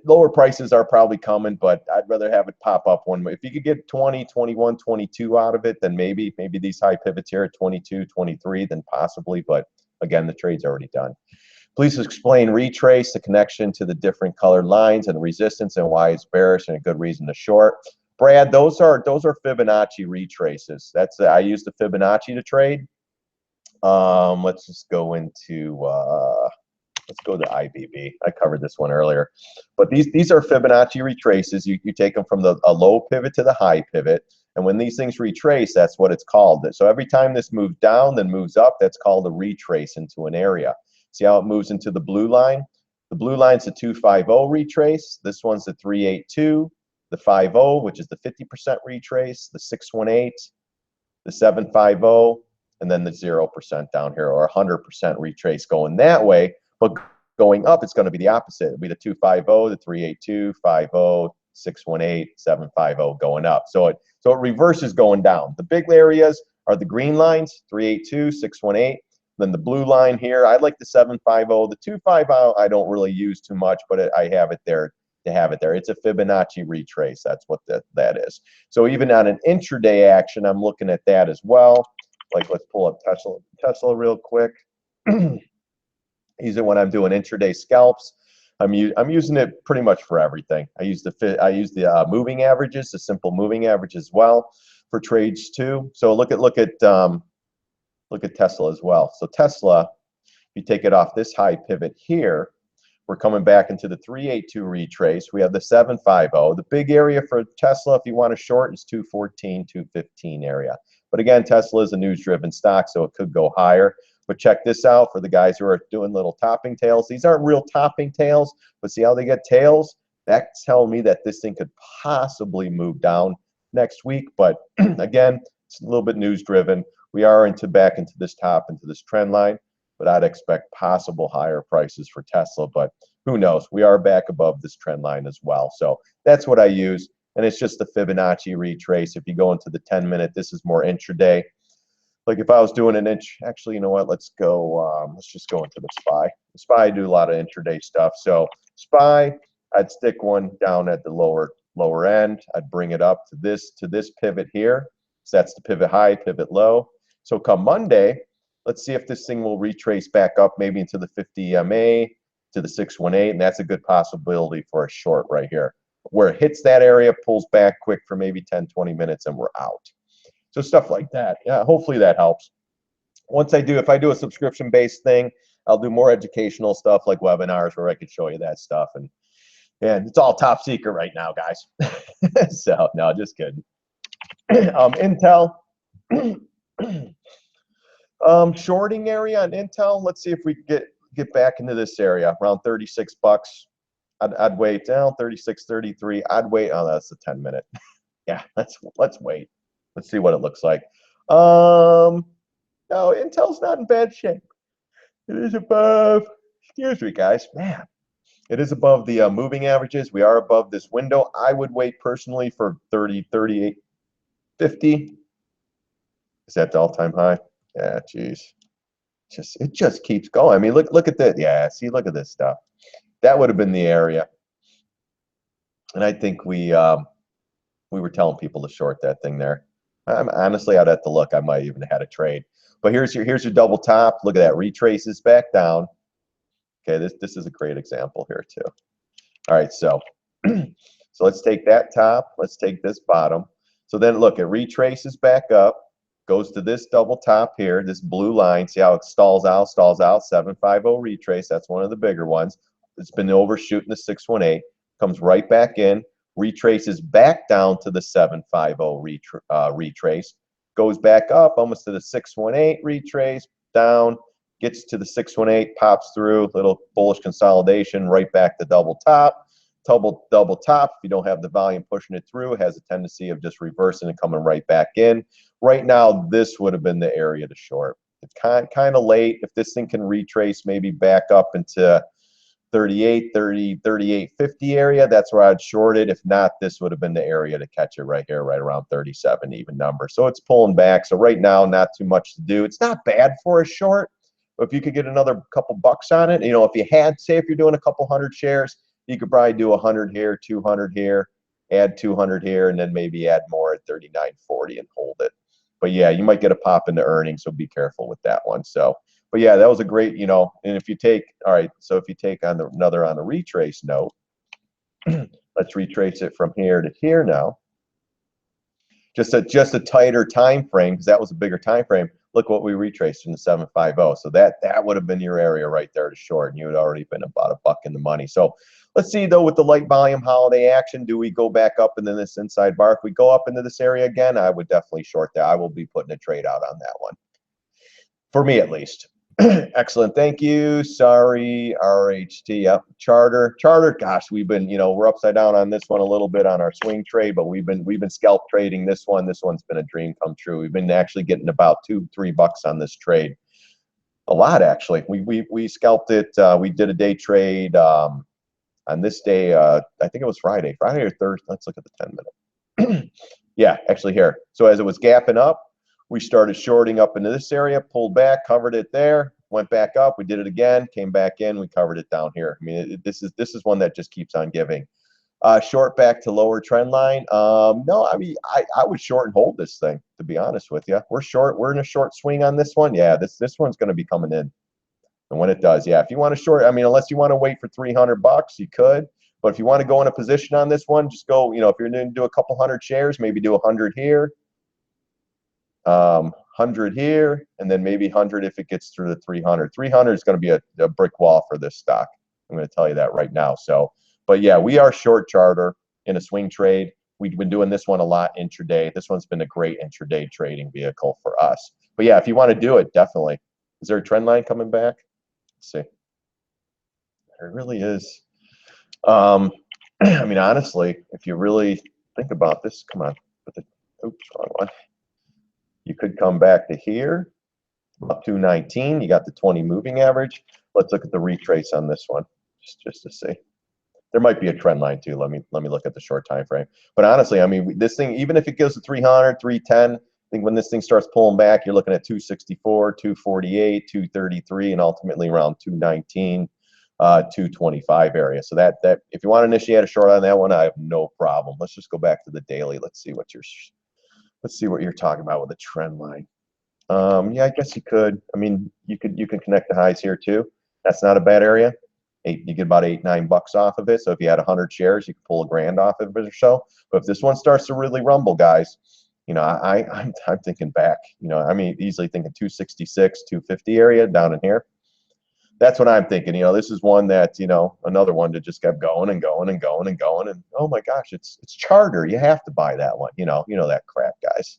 Lower prices are probably coming, but I'd rather have it pop up one way. If you could get 20, 21, 22 out of it, then maybe these high pivots here at 22, 23, then possibly. But again, the trade's already done. Please explain retrace, the connection to the different colored lines and resistance and why it's bearish and a good reason to short. Brad, those are Fibonacci retraces. I use the Fibonacci to trade. Let's just go into let's go to IBB. I covered this one earlier, but these are Fibonacci retraces. You take them from a low pivot to the high pivot, and when these things retrace, that's what it's called. So every time this moves down, then moves up, that's called a retrace into an area. See how it moves into the blue line? The blue line's the 250 retrace. This one's the 382, the 50, which is the 50% retrace, the 618, the 750, and then the 0% down here, or 100% retrace going that way. But going up, it's going to be the opposite. It'll be the 250, the 382, 50, 618, 750 going up. So it reverses going down. The big areas are the green lines, 382, 618. Then the blue line here, I like the 750. The 250 I don't really use too much, but I have it there to have it there. It's a Fibonacci retrace. That's what that is. So even on an intraday action, I'm looking at that as well. Like, let's pull up Tesla real quick. Use it when I'm doing intraday scalps. I'm using it pretty much for everything. I use the moving averages, the simple moving average as well for trades too. So look at Tesla as well. So Tesla, if you take it off this high pivot here, We're coming back into the 382 retrace. We have the 750. The big area for Tesla, if you want to short, is 214, 215 area. But again, Tesla is a news-driven stock, so it could go higher. But check this out for the guys who are doing little topping tails. These aren't real topping tails, but see how they get tails? That's telling me that this thing could possibly move down next week. But again, it's a little bit news-driven. We are back into this top, into this trend line, but I'd expect possible higher prices for Tesla. But who knows? We are back above this trend line as well. So that's what I use. And it's just the Fibonacci retrace. If you go into the 10-minute, this is more intraday. Like if I was doing an inch, actually, you know what? Let's go. Let's just go into the SPY. The SPY, I do a lot of intraday stuff. So SPY, I'd stick one down at the lower end. I'd bring it up to this pivot here. So that's the pivot high, pivot low. So come Monday, let's see if this thing will retrace back up maybe into the 50 EMA to the 618, and that's a good possibility for a short right here. Where it hits that area, pulls back quick for maybe 10, 20 minutes, and we're out. So stuff like that. Yeah, hopefully that helps. If I do a subscription-based thing, I'll do more educational stuff like webinars where I could show you that stuff. And it's all top secret right now, guys. So, no, just kidding. Intel. Shorting area on Intel. Let's see if we get back into this area around 36 bucks. I'd wait down 36, 33. I'd wait. Oh, that's the 10-minute. Yeah, let's wait. Let's see what it looks like. No, Intel's not in bad shape. It is above. Excuse me, guys. Man, it is above the moving averages. We are above this window. I would wait personally for 30, 38, 50. Is that the all-time high? Yeah, geez. It just keeps going. I mean, look at that. Yeah, see, look at this stuff. That would have been the area. And I think we were telling people to short that thing there. Honestly, I'd have to look. I might even have had a trade. But here's your double top. Look at that. Retraces back down. Okay, this is a great example here too. All right, so let's take that top. Let's take this bottom. So then look, it retraces back up, goes to this double top here, this blue line. See how it stalls out, 750 retrace. That's one of the bigger ones. It's been overshooting the 618, comes right back in, retraces back down to the 750 retrace, goes back up almost to the 618 retrace, down, gets to the 618, pops through, little bullish consolidation, right back to double top. Double top, if you don't have the volume pushing it through, it has a tendency of just reversing and coming right back in. Right now, this would have been the area to short. It's kind of late. If this thing can retrace maybe back up into 38, 30, 38, 50 area, that's where I'd short it. If not, this would have been the area to catch it right here, right around 37 even number. So it's pulling back. So right now, not too much to do. It's not bad for a short, but if you could get another couple bucks on it, if you had, say if you're doing a couple hundred shares, you could probably do 100 here, 200 here, add 200 here, and then maybe add more at 39.40 and hold it. But yeah, you might get a pop in the earnings, so be careful with that one. So, but yeah, that was a great, and if you take, all right, so if you take on another on a retrace note, let's retrace it from here to here now. Just a tighter time frame, because that was a bigger time frame. Look what we retraced in the 750. So that would have been your area right there to short, and you had already been about a buck in the money. So let's see, though, with the light volume holiday action, do we go back up into this inside bar? If we go up into this area again, I would definitely short that. I will be putting a trade out on that one, for me at least. Excellent, thank you. Sorry, RHT. Yep, Charter. Gosh, we've been, we're upside down on this one a little bit on our swing trade, but we've been scalp trading this one. This one's been a dream come true. We've been actually getting about $2-3 on this trade. A lot, actually. We scalped it. We did a day trade on this day. I think it was Friday or Thursday. Let's look at the 10-minute. Yeah, actually here. So as it was gapping up, we started shorting up into this area, pulled back, covered it there, went back up. We did it again, came back in, we covered it down here. I mean, this is one that just keeps on giving. Short back to lower trend line. No, I mean, I would short and hold this thing, to be honest with you. We're in a short swing on this one. Yeah, this one's going to be coming in. And when it does, yeah, if you want to short, I mean, unless you want to wait for $300, you could. But if you want to go in a position on this one, just go, if you're going to do a couple hundred shares, maybe do 100 here. 100 here, and then maybe 100 if it gets through the 300. 300 is going to be a brick wall for this stock. I'm going to tell you that right now. So, but yeah, we are short Charter in a swing trade. We've been doing this one a lot intraday. This one's been a great intraday trading vehicle for us. But yeah, if you want to do it, definitely. Is there a trend line coming back? Let's see. There really is. I mean, honestly, if you really think about this, come on. Oops, wrong one. You could come back to here, up to 19. You got the 20 moving average. Let's look at the retrace on this one, just to see. There might be a trend line too. Let me look at the short time frame. But honestly, I mean, this thing, even if it goes to 300, 310, I think when this thing starts pulling back, you're looking at 264, 248, 233, and ultimately around 219, 225 area. So that if you want to initiate a short on that one, I have no problem. Let's just go back to the daily. Let's see what you're talking about with the trend line. Yeah, I guess you could. I mean, you can connect the highs here too. That's not a bad area. You get about $8-9 off of it. So if you had 100 shares, you could pull $1,000 off of it or so. But if this one starts to really rumble, guys, you know, I'm thinking back. You know, I mean, easily thinking 266, 250 area down in here. That's what I'm thinking. You know, this is one that, you know, another one that just kept going and going and going and going. And oh my gosh, it's Charter. You have to buy that one. You know that crap, guys.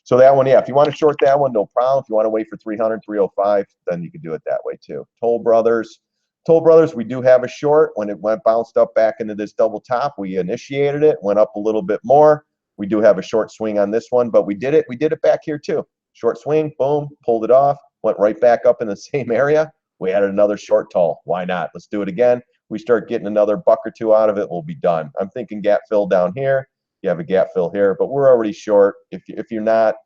So that one, yeah, if you want to short that one, no problem. If you want to wait for 300, 305, then you can do it that way too. Toll Brothers, we do have a short. When it bounced up back into this double top, we initiated it, went up a little bit more. We do have a short swing on this one, but we did it back here too. Short swing, boom, pulled it off, went right back up in the same area. We added another short toll. Why not? Let's do it again. We start getting another buck or two out of it, we'll be done. I'm thinking gap fill down here. You have a gap fill here, but we're already short. If you're not,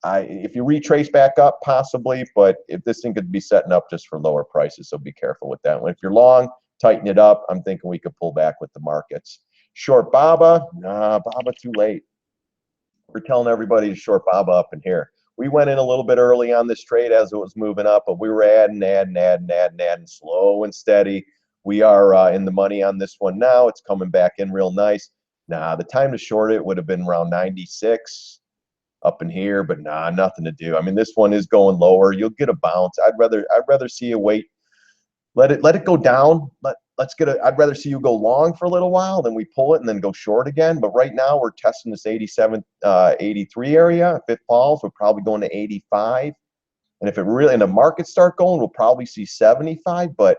if you retrace back up, possibly, but if this thing could be setting up just for lower prices, so be careful with that one. If you're long, tighten it up. I'm thinking we could pull back with the markets. Short BABA, nah, BABA too late. We're telling everybody to short BABA up in here. We went in a little bit early on this trade as it was moving up, but we were adding, slow and steady. We are in the money on this one now. It's coming back in real nice. Nah, the time to short it would have been around 96 up in here, but nah, nothing to do. I mean, this one is going lower. You'll get a bounce. I'd rather see you wait. Let it go down. I'd rather see you go long for a little while than we pull it and then go short again. But right now we're testing this 87, 83 area. If it falls, we're probably going to 85. And if it really, and the markets start going, we'll probably see 75. But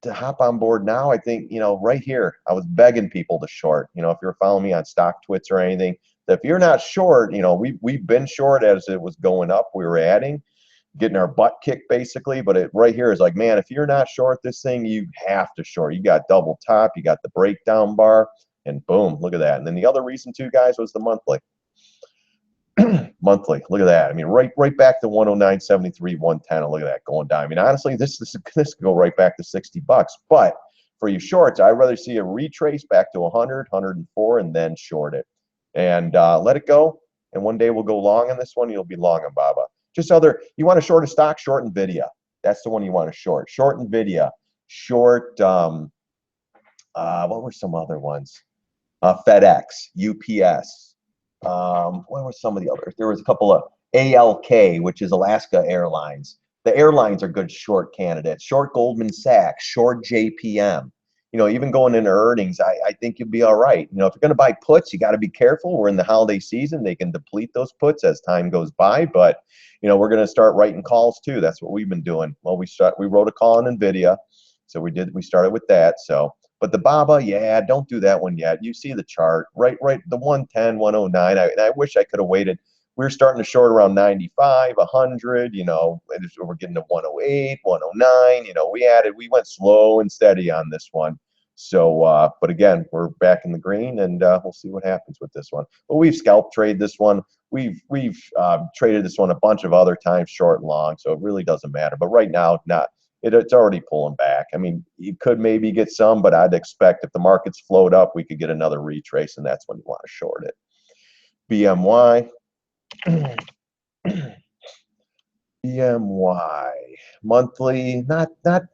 to hop on board now, I think, you know, right here, I was begging people to short. You know, if you're following me on Stock Twits or anything, that if you're not short, you know, we've been short as it was going up. We were adding, getting our butt kicked basically. But it right here is like, man, if you're not short this thing, you have to short. You got double top, you got the breakdown bar, and boom, look at that. And then the other reason too, guys, was the monthly. Monthly, look at that. I mean, right back to 109.73, 110. Look at that going down. I mean, honestly, this could go right back to $60. But for you shorts, I'd rather see a retrace back to 100, 104, and then short it and let it go. And one day we'll go long on this one. You'll be long on BABA. Just you want to short a stock, short NVIDIA. That's the one you want to short. Short NVIDIA. Short. What were some other ones? FedEx, UPS. What were some of the others? There was a couple of ALK, which is Alaska Airlines. The airlines are good short candidates. Short Goldman Sachs, short JPM. You know, even going into earnings, I think you'll be all right. You know, if you're going to buy puts, you got to be careful. We're in the holiday season. They can deplete those puts as time goes by. But, you know, we're going to start writing calls too. That's what we've been doing. Well, we wrote a call on NVIDIA. So we started with that. So, but the BABA, yeah, don't do that one yet. You see the chart, right, the 110, 109. I wish I could have waited. We were starting to short around 95, 100, you know, we're getting to 108, 109, you know, we went slow and steady on this one. So, but again, we're back in the green and we'll see what happens with this one. But we've scalp traded this one. We've traded this one a bunch of other times, short and long, so it really doesn't matter. But right now, it's already pulling back. I mean, you could maybe get some, but I'd expect if the markets float up, we could get another retrace, and that's when you want to short it. BMY. BMY monthly, not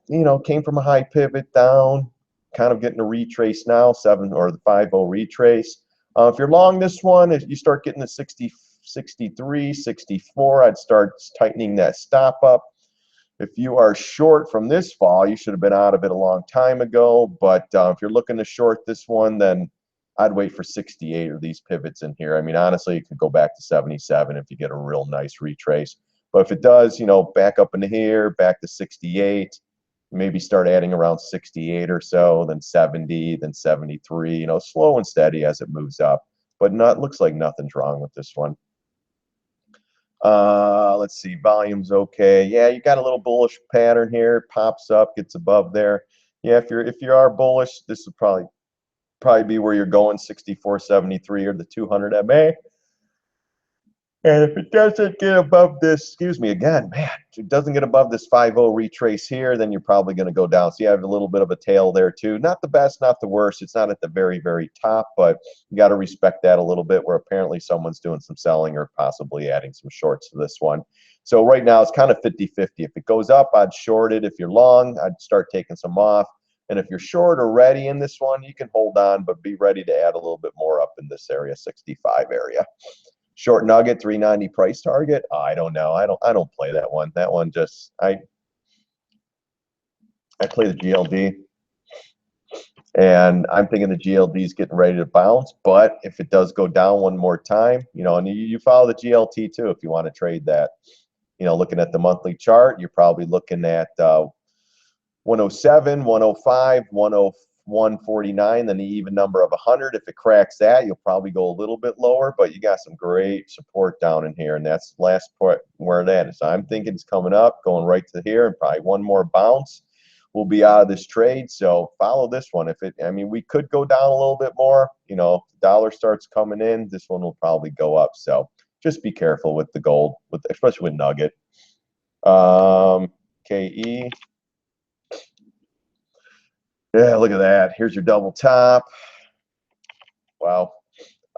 you know, came from a high pivot down, kind of getting a retrace now, 7 or the 5-0 retrace. If you're long this one, if you start getting to 60, 63, 64, I'd start tightening that stop up. If you are short from this fall, you should have been out of it a long time ago. But if you're looking to short this one, then I'd wait for 68 of these pivots in here. I mean, honestly, it could go back to 77 if you get a real nice retrace. But if it does, you know, back up into here, back to 68, maybe start adding around 68 or so, then 70, then 73, you know, slow and steady as it moves up. But not looks like nothing's wrong with this one. Let's see, volume's okay. Yeah, you got a little bullish pattern here. Pops up, gets above there. Yeah, if you are bullish, this would probably be where you're going, 64.73 or the 200 MA. And if it doesn't get above this, excuse me again, man, if it doesn't get above this 5.0 retrace here, then you're probably going to go down. So you have a little bit of a tail there too. Not the best, not the worst. It's not at the very, very top, but you got to respect that a little bit, where apparently someone's doing some selling or possibly adding some shorts to this one. So right now it's kind of 50-50. If it goes up, I'd short it. If you're long, I'd start taking some off. And if you're short or ready in this one, you can hold on, but be ready to add a little bit more up in this area, 65 area. Short nugget, 390 price target. Oh, I don't know. I don't play that one. That one just I play the GLD, and I'm thinking the GLD is getting ready to bounce. But if it does go down one more time, you know, and you follow the GLT too if you want to trade that. You know, looking at the monthly chart, you're probably looking at 107, 105, 149, then the even number of 100. If it cracks that, you'll probably go a little bit lower, but you got some great support down in here, and that's the last point where that is. I'm thinking it's coming up, going right to here, and probably one more bounce. We'll be out of this trade, so follow this one. If it, I mean, we could go down a little bit more. You know, if the dollar starts coming in, this one will probably go up. So just be careful with the gold, especially with Nugget. KE. Yeah, look at that. Here's your double top. Wow.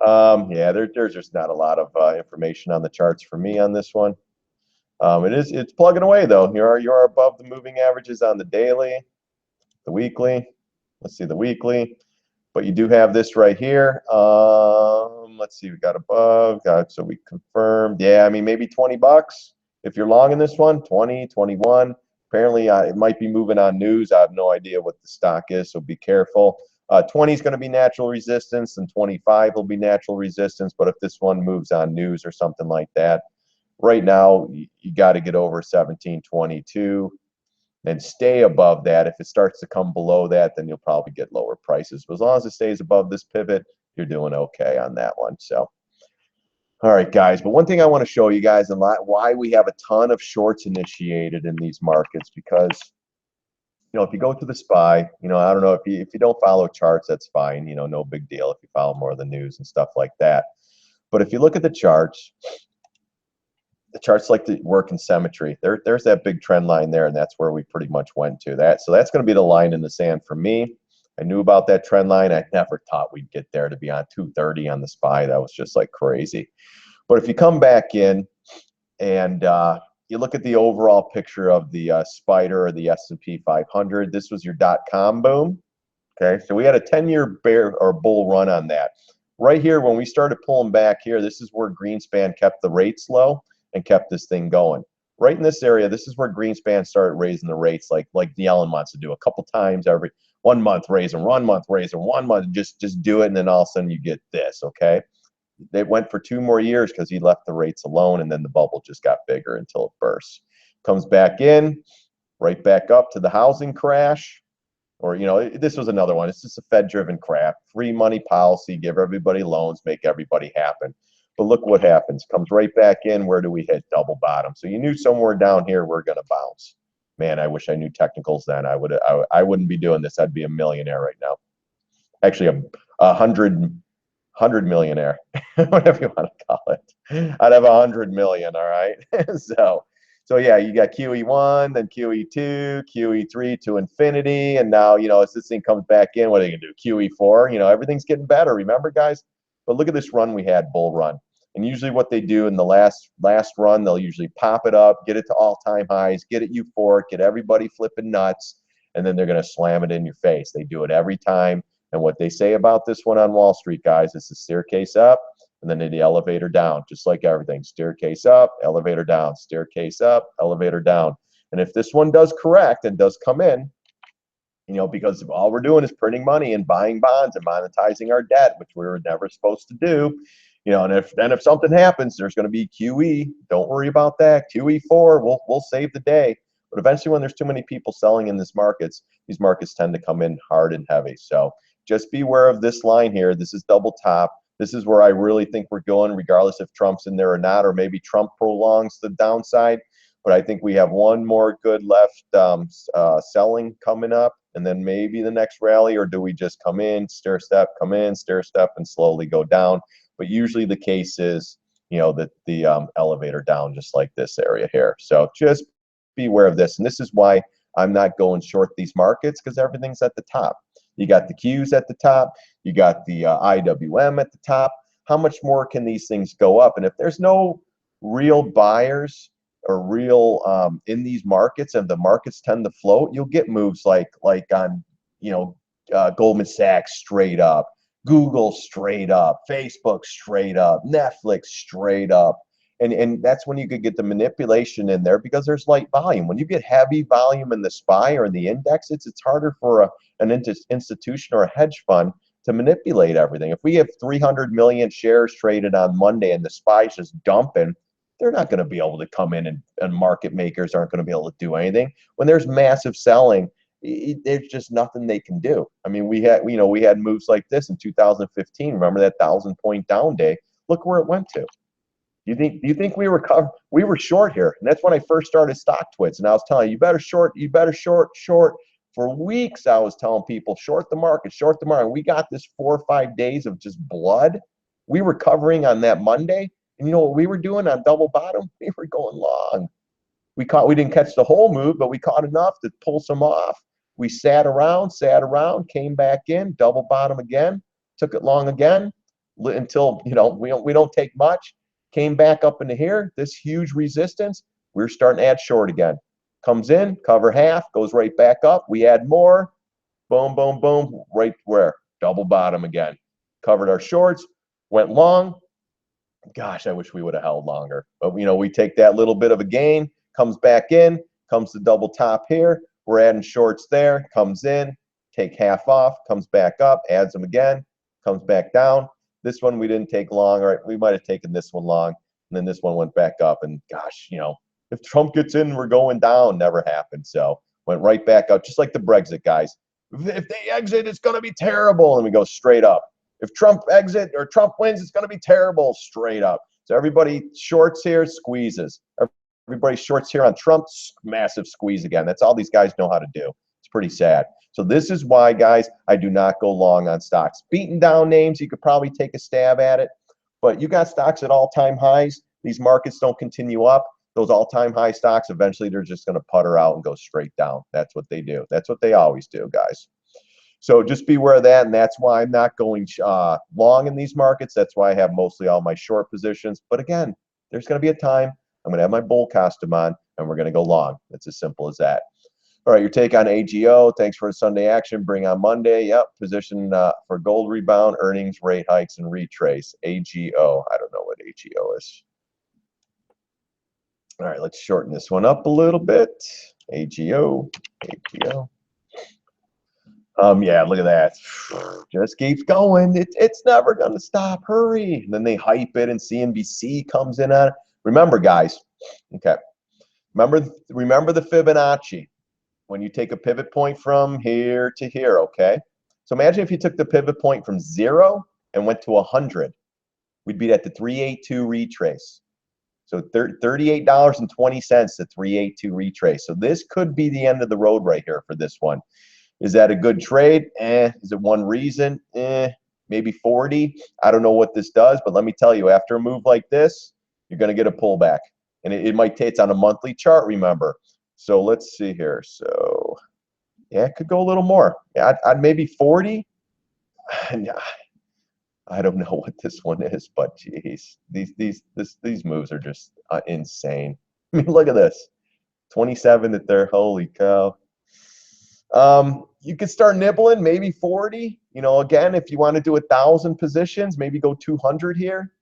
Yeah, there's just not a lot of information on the charts for me on this one. It's plugging away though. You're above the moving averages on the daily, the weekly. Let's see the weekly. But you do have this right here. Let's see, we got above. So we confirmed. Yeah, I mean maybe 20 bucks if you're long in this one. 20, 21. Apparently, it might be moving on news. I have no idea what the stock is, so be careful. 20 is going to be natural resistance, and 25 will be natural resistance. But if this one moves on news or something like that, right now you got to get over 1722 and stay above that. If it starts to come below that, then you'll probably get lower prices. But as long as it stays above this pivot, you're doing okay on that one. So. All right, guys, but one thing I want to show you guys and why we have a ton of shorts initiated in these markets, because, you know, if you go to the SPY, you know, I don't know, if you don't follow charts, that's fine, you know, no big deal if you follow more of the news and stuff like that. But if you look at the charts like to work in symmetry. There's that big trend line there, and that's where we pretty much went to that. So that's going to be the line in the sand for me. I knew about that trend line. I never thought we'd get there to be on 230 on the SPY. That was just like crazy. But if you come back in and you look at the overall picture of the spider or the S&P 500, this was your .com boom. Okay, so we had a 10-year bear or bull run on that. Right here, when we started pulling back here, this is where Greenspan kept the rates low and kept this thing going. Right in this area, this is where Greenspan started raising the rates like Yellen wants to do a couple times every 1 month, raise them, 1 month, raise them, 1 month, just do it, and then all of a sudden you get this, okay? They went for 2 more years because he left the rates alone, and then the bubble just got bigger until it bursts. Comes back in, right back up to the housing crash, or, you know, this was another one. It's just a Fed-driven crap. Free money policy, give everybody loans, make everybody happen. But look what happens. Comes right back in. Where do we hit? Double bottom. So you knew somewhere down here we're going to bounce. Man, I wish I knew technicals then. I wouldn't be doing this. I'd be a millionaire right now. Actually, a hundred millionaire, whatever you want to call it. I'd have 100 million. All right. So yeah, you got QE1, then QE2, QE3 to infinity, and now, you know, as this thing comes back in, what are they gonna do? QE4. You know, everything's getting better. Remember, guys? But look at this run we had, bull run. And usually what they do in the last run, they'll usually pop it up, get it to all-time highs, get it euphoric, get everybody flipping nuts, and then they're going to slam it in your face. They do it every time. And what they say about this one on Wall Street, guys, is the staircase up and then the elevator down, just like everything. Staircase up, elevator down, staircase up, elevator down. And if this one does correct and does come in, you know, because all we're doing is printing money and buying bonds and monetizing our debt, which we were never supposed to do. You know, and if something happens, there's going to be QE. Don't worry about that. QE4, we'll save the day. But eventually, when there's too many people selling in these markets tend to come in hard and heavy. So just be aware of this line here. This is double top. This is where I really think we're going, regardless if Trump's in there or not, or maybe Trump prolongs the downside. But I think we have one more good left selling coming up, and then maybe the next rally, or do we just come in, stair step, come in, stair step, and slowly go down? But usually the case is, you know, that the elevator down, just like this area here. So just be aware of this, and this is why I'm not going short these markets, because everything's at the top. You got the Qs at the top, you got the IWM at the top. How much more can these things go up? And if there's no real buyers or real in these markets, and the markets tend to float, you'll get moves like on, you know, Goldman Sachs straight up, Google straight up, Facebook straight up, Netflix straight up. And that's when you could get the manipulation in there, because there's light volume. When you get heavy volume in the SPY or in the index, it's harder for an institution or a hedge fund to manipulate everything. If we have 300 million shares traded on Monday and the SPY is just dumping, they're not going to be able to come in, and market makers aren't going to be able to do anything. When there's massive selling, there's just nothing they can do. I mean, we had moves like this in 2015. Remember that 1,000-point down day? Look where it went to. Do you think we were short here? And that's when I first started StockTwits, and I was telling you, you better short. For weeks I was telling people, short the market, short the market. We got this 4 or 5 days of just blood. We were covering on that Monday, and you know what we were doing on double bottom? We were going long. We didn't catch the whole move, but we caught enough to pull some off. We sat around, came back in, double bottom again, took it long again until, you know, we don't take much. Came back up into here, this huge resistance. We're starting to add short again. Comes in, cover half, goes right back up. We add more. Boom, boom, boom. Right where? Double bottom again. Covered our shorts, went long. Gosh, I wish we would have held longer. But, you know, we take that little bit of a gain, comes back in, comes to double top here. We're adding shorts there, comes in, take half off, comes back up, adds them again, comes back down. This one we didn't take long, right? We might have taken this one long, and then this one went back up. And gosh, you know, if Trump gets in, we're going down. Never happened. So went right back up, just like the Brexit guys. If they exit, it's going to be terrible. And we go straight up. If Trump exit or Trump wins, it's going to be terrible, straight up. So everybody shorts here, squeezes. Everybody shorts here on Trump, massive squeeze again. That's all these guys know how to do. It's pretty sad. So this is why, guys, I do not go long on stocks. Beaten down names, you could probably take a stab at it, but you got stocks at all-time highs. These markets don't continue up. Those all-time high stocks, eventually they're just going to putter out and go straight down. That's what they do. That's what they always do, guys. So just be aware of that, and that's why I'm not going long in these markets. That's why I have mostly all my short positions. But again, there's going to be a time I'm going to have my bull costume on, and we're going to go long. It's as simple as that. All right, your take on AGO. Thanks for the Sunday action. Bring on Monday. Yep, position for gold rebound, earnings, rate hikes, and retrace. AGO. I don't know what AGO is. All right, let's shorten this one up a little bit. AGO. Yeah, look at that. Just keeps going. It's never going to stop. Hurry. And then they hype it, and CNBC comes in on it. Remember, guys. Okay. Remember the Fibonacci. When you take a pivot point from here to here, okay? So imagine if you took the pivot point from 0 and went to 100. We'd be at the 382 retrace. So $38.20 to 382 retrace. So this could be the end of the road right here for this one. Is that a good trade? Is it one reason? Maybe 40. I don't know what this does, but let me tell you, after a move like this, you're going to get a pullback. And it might take, it's on a monthly chart, remember. So let's see here. So yeah, it could go a little more. Yeah, I'd maybe 40. I don't know what this one is, but geez, these moves are just insane. I mean, look at this, 27 to 30. Holy cow. You could start nibbling, maybe 40. You know, again, if you want to do 1,000 positions, maybe go 200 here,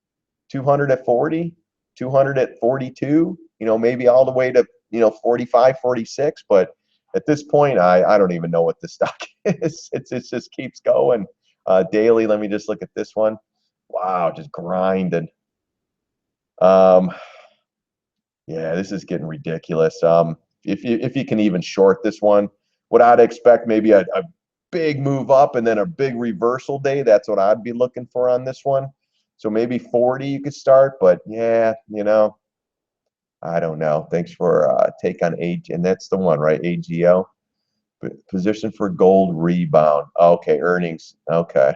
200 at 40, 200 at 42. You know, maybe all the way to 45, 46, but at this point, I don't even know what the stock is. It just keeps going. Daily, let me just look at this one. Wow, just grinding. Yeah, this is getting ridiculous. If you can even short this one, what I'd expect maybe a big move up and then a big reversal day. That's what I'd be looking for on this one. So maybe 40 you could start, but yeah, I don't know. Thanks for take on age, and that's the one, right? AGO. Position for gold rebound. Okay, earnings. Okay.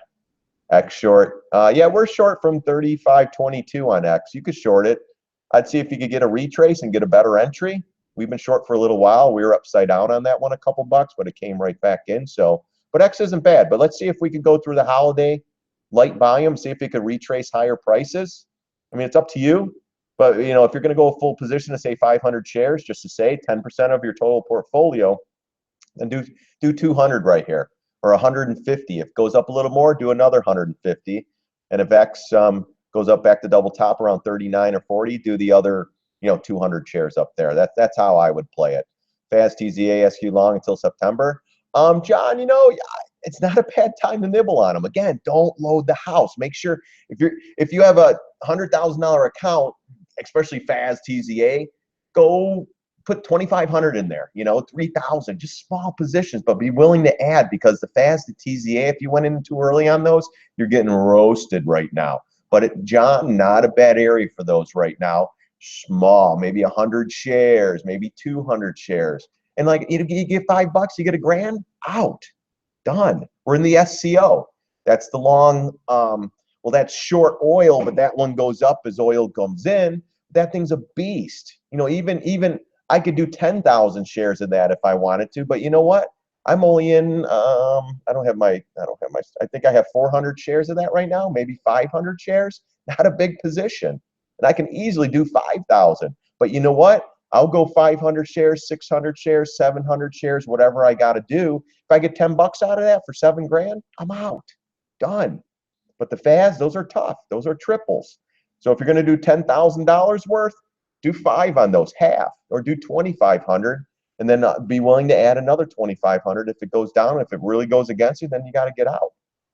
X short. Yeah, we're short from 35.22 on X. You could short it. I'd see if you could get a retrace and get a better entry. We've been short for a little while. We were upside down on that one a couple bucks, but it came right back in. So, but X isn't bad. But let's see if we could go through the holiday light volume, see if we could retrace higher prices. I mean, it's up to you. But, if you're going to go a full position to say 500 shares, just to say 10% of your total portfolio, then do 200 right here, or 150. If it goes up a little more, do another 150. And if X goes up back to double top around 39 or 40, do the other 200 shares up there. That's how I would play it. FAS TZA SQ long until September. John, it's not a bad time to nibble on them. Again, don't load the house. Make sure if you have a $100,000 account, especially FAS TZA, go put 2,500 in there, 3,000, just small positions, but be willing to add, because the FAS to TZA, if you went in too early on those, you're getting roasted right now. But John, not a bad area for those right now. Small, maybe 100 shares, maybe 200 shares. And like you get $5, you get $1,000 out. Done. We're in the SCO. That's the long, well, that's short oil, but that one goes up as oil comes in. That thing's a beast. Even I could do 10,000 shares of that if I wanted to, but you know what? I'm only in, I think I have 400 shares of that right now, maybe 500 shares, not a big position. And I can easily do 5,000, but you know what? I'll go 500 shares, 600 shares, 700 shares, whatever I got to do. If I get 10 bucks out of that for $7,000, I'm out. Done. But the FAS, those are tough. Those are triples. So if you're going to do $10,000 worth, do 5 on those, half, or do 2,500, and then be willing to add another 2,500 if it goes down. If it really goes against you, then you got to get out.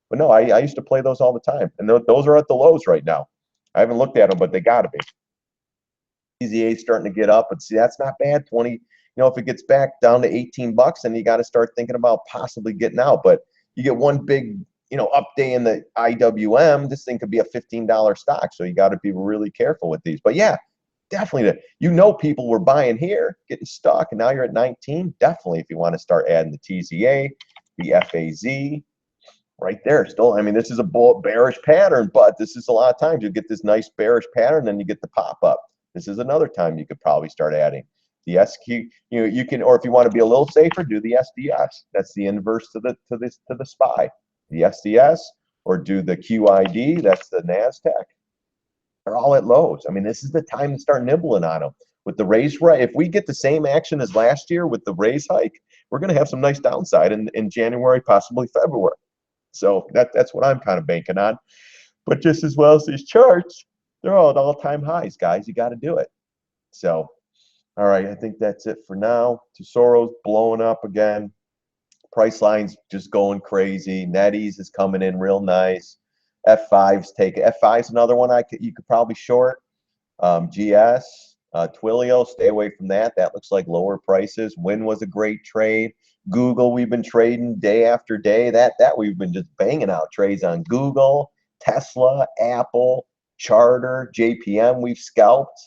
But no, I used to play those all the time, and those are at the lows right now. I haven't looked at them, but they got to be. TZA is starting to get up, but see, that's not bad. 20, if it gets back down to 18 bucks, then you got to start thinking about possibly getting out. But you get one big, up day in the IWM, this thing could be a $15 stock. So you got to be really careful with these. But yeah, definitely, people were buying here, getting stuck, and now you're at 19. Definitely, if you want to start adding the TZA, the FAZ, right there. Still, I mean, this is a bearish pattern, but this is a lot of times you get this nice bearish pattern, then you get the pop up. This is another time you could probably start adding the SQ. You can, or if you want to be a little safer, do the SDS. That's the inverse to the SPY. The SDS, or do the QID. That's the NASDAQ. They're all at lows. I mean, this is the time to start nibbling on them. With the raise, if we get the same action as last year with the raise hike, we're going to have some nice downside in January, possibly February. So that's what I'm kind of banking on. But just as well as these charts, they're all at all-time highs, guys. You got to do it. So, all right, I think that's it for now. Tesoro's blowing up again. Priceline's just going crazy. NetEase is coming in real nice. F5's another one you could probably short. GS, Twilio, stay away from that. That looks like lower prices. Win was a great trade. Google, we've been trading day after day. That we've been just banging out trades on Google, Tesla, Apple, Charter, JPM. We've scalped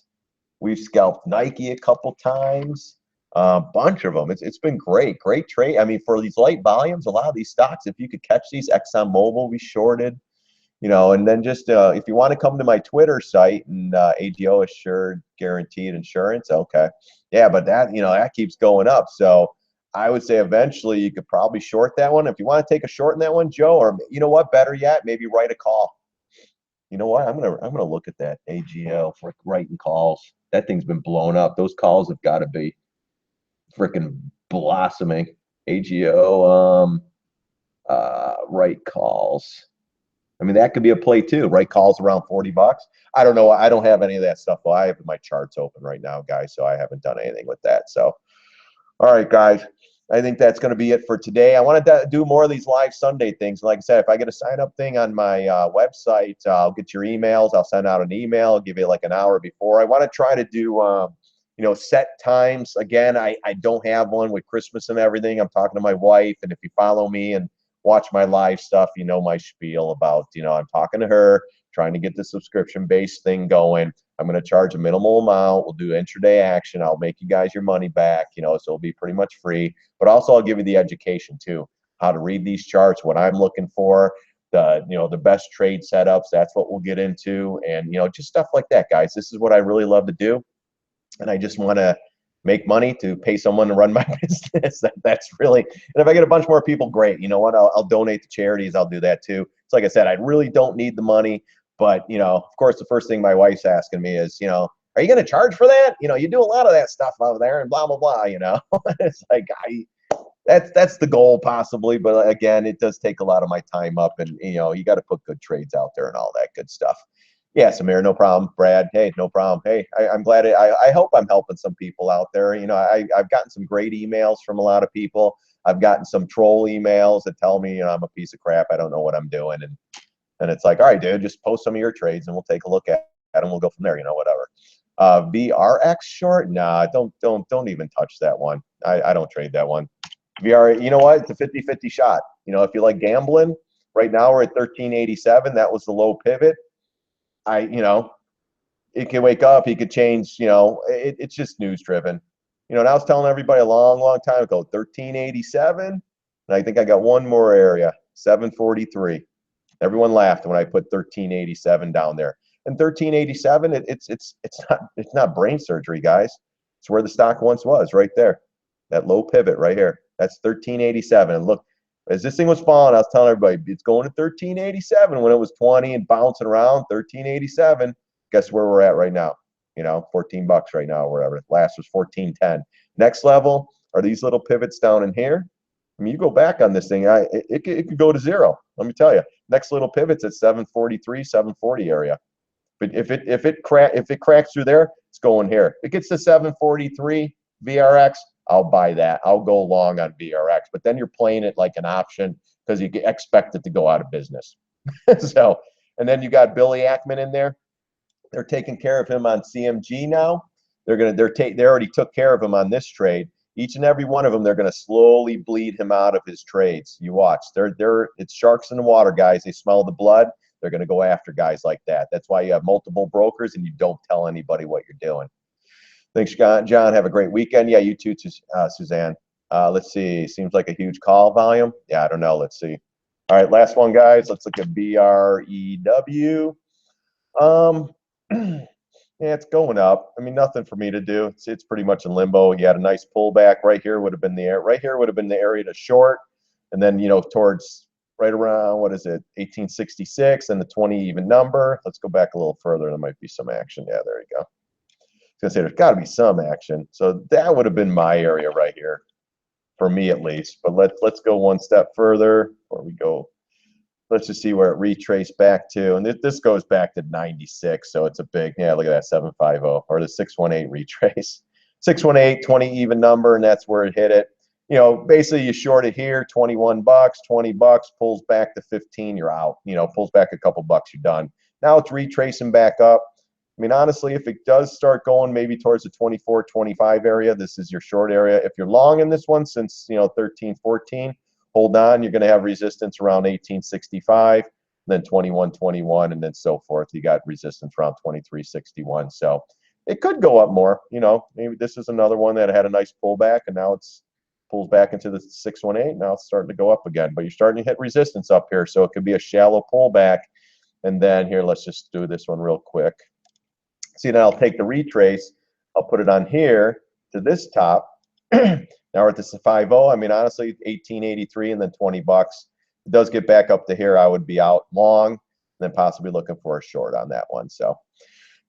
Nike a couple times. A bunch of them. It's been great trade. I mean, for these light volumes, a lot of these stocks, if you could catch these, ExxonMobil we shorted. And then just if you want to come to my Twitter site and AGO assured guaranteed insurance, okay, yeah, but that keeps going up. So I would say eventually you could probably short that one. If you want to take a short in that one, Joe, or you know what, better yet, maybe write a call. You know what? I'm gonna look at that AGO for writing calls. That thing's been blown up. Those calls have got to be freaking blossoming. AGO write calls. I mean, that could be a play too, right? Calls around 40 bucks. I don't know. I don't have any of that stuff. Well, I have my charts open right now, guys, so I haven't done anything with that. So, all right, guys. I think that's going to be it for today. I want to do more of these live Sunday things. Like I said, if I get a sign up thing on my website, I'll get your emails. I'll send out an email. I'll give you like an hour before. I want to try to do, set times. Again, I don't have one with Christmas and everything. I'm talking to my wife, and if you follow me and watch my live stuff, you know my spiel about, I'm talking to her, trying to get the subscription-based thing going. I'm going to charge a minimal amount. We'll do intraday action. I'll make you guys your money back, so it'll be pretty much free. But also I'll give you the education too, how to read these charts, what I'm looking for, the best trade setups. That's what we'll get into, and just stuff like that, guys. This is what I really love to do, and I just want to make money to pay someone to run my business. That's really, and if I get a bunch more people, great. You know what? I'll donate to charities. I'll do that too. So like I said, I really don't need the money. But, of course, the first thing my wife's asking me is, are you going to charge for that? You do a lot of that stuff over there and blah, blah, blah, It's like, that's the goal possibly. But again, it does take a lot of my time up, and, you got to put good trades out there and all that good stuff. Yeah, Samir, no problem. Brad, hey, no problem. Hey, I'm glad. I hope I'm helping some people out there. I've gotten some great emails from a lot of people. I've gotten some troll emails that tell me, I'm a piece of crap. I don't know what I'm doing. And it's like, all right, dude, just post some of your trades and we'll take a look at it and we'll go from there, whatever. VRX short? Nah, don't even touch that one. I don't trade that one. VR, you know what? It's a 50-50 shot. If you like gambling, right now we're at 1387. That was the low pivot. It can wake up, he could change, it's just news driven. And I was telling everybody a long, long time ago, 1387. And I think I got one more area, 743. Everyone laughed when I put 1387 down there. And 1387, it's not brain surgery, guys. It's where the stock once was, right there. That low pivot right here. That's 1387. And look, as this thing was falling, I was telling everybody it's going to 1387 when it was 20 and bouncing around 1387. Guess where we're at right now? 14 bucks right now, or wherever. Last was 14.10. Next level are these little pivots down in here. I mean, you go back on this thing, it could go to zero. Let me tell you. Next little pivot's at 743, 740 area. But if it cracks through there, it's going here. If it gets to 743 VRX, I'll buy that. I'll go long on VRX. But then you're playing it like an option because you expect it to go out of business. So, and then you got Billy Ackman in there. They're taking care of him on CMG now. They already took care of him on this trade. Each and every one of them, they're going to slowly bleed him out of his trades. You watch. It's sharks in the water, guys. They smell the blood. They're going to go after guys like that. That's why you have multiple brokers and you don't tell anybody what you're doing. Thanks, John. Have a great weekend. Yeah, you too, Suzanne. Let's see. Seems like a huge call volume. Yeah, I don't know. Let's see. All right, last one, guys. Let's look at BREW. Yeah, it's going up. I mean, nothing for me to do. It's pretty much in limbo. He had a nice pullback right here. Would have been the area to short, and then towards right around what is it, 1866 and the 20 even number. Let's go back a little further. There might be some action. Yeah, there you go. I was gonna say there's got to be some action. So that would have been my area right here, for me at least. But let's go one step further before we go. Let's just see where it retraced back to. And this goes back to 96. So it's a big, yeah, look at that 750 or the 618 retrace. 618, 20 even number, and that's where it hit it. Basically you short it here, 21 bucks, 20 bucks, pulls back to 15, you're out. Pulls back a couple bucks, you're done. Now it's retracing back up. I mean, honestly, if it does start going maybe towards the 24, 25 area, this is your short area. If you're long in this one since, 13, 14, hold on, you're going to have resistance around 1865, then 21.21, and then so forth. You got resistance around 23.61. So it could go up more. Maybe this is another one that had a nice pullback, and now it's pulls back into the 618. Now it's starting to go up again, but you're starting to hit resistance up here. So it could be a shallow pullback. And then here, let's just do this one real quick. See, now I'll take the retrace. I'll put it on here to this top. Now we're at this 50. I mean, honestly, 1883 and then 20 bucks. It does get back up to here. I would be out long and then possibly looking for a short on that one. So,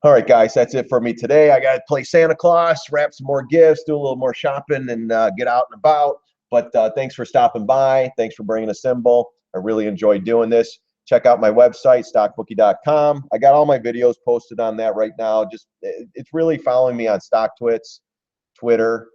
all right, guys, that's it for me today. I got to play Santa Claus, wrap some more gifts, do a little more shopping, and get out and about. But thanks for stopping by. Thanks for bringing a symbol. I really enjoyed doing this. Check out my website, StockBookie.com. I got all my videos posted on that right now. Just it's really following me on StockTwits, Twitter,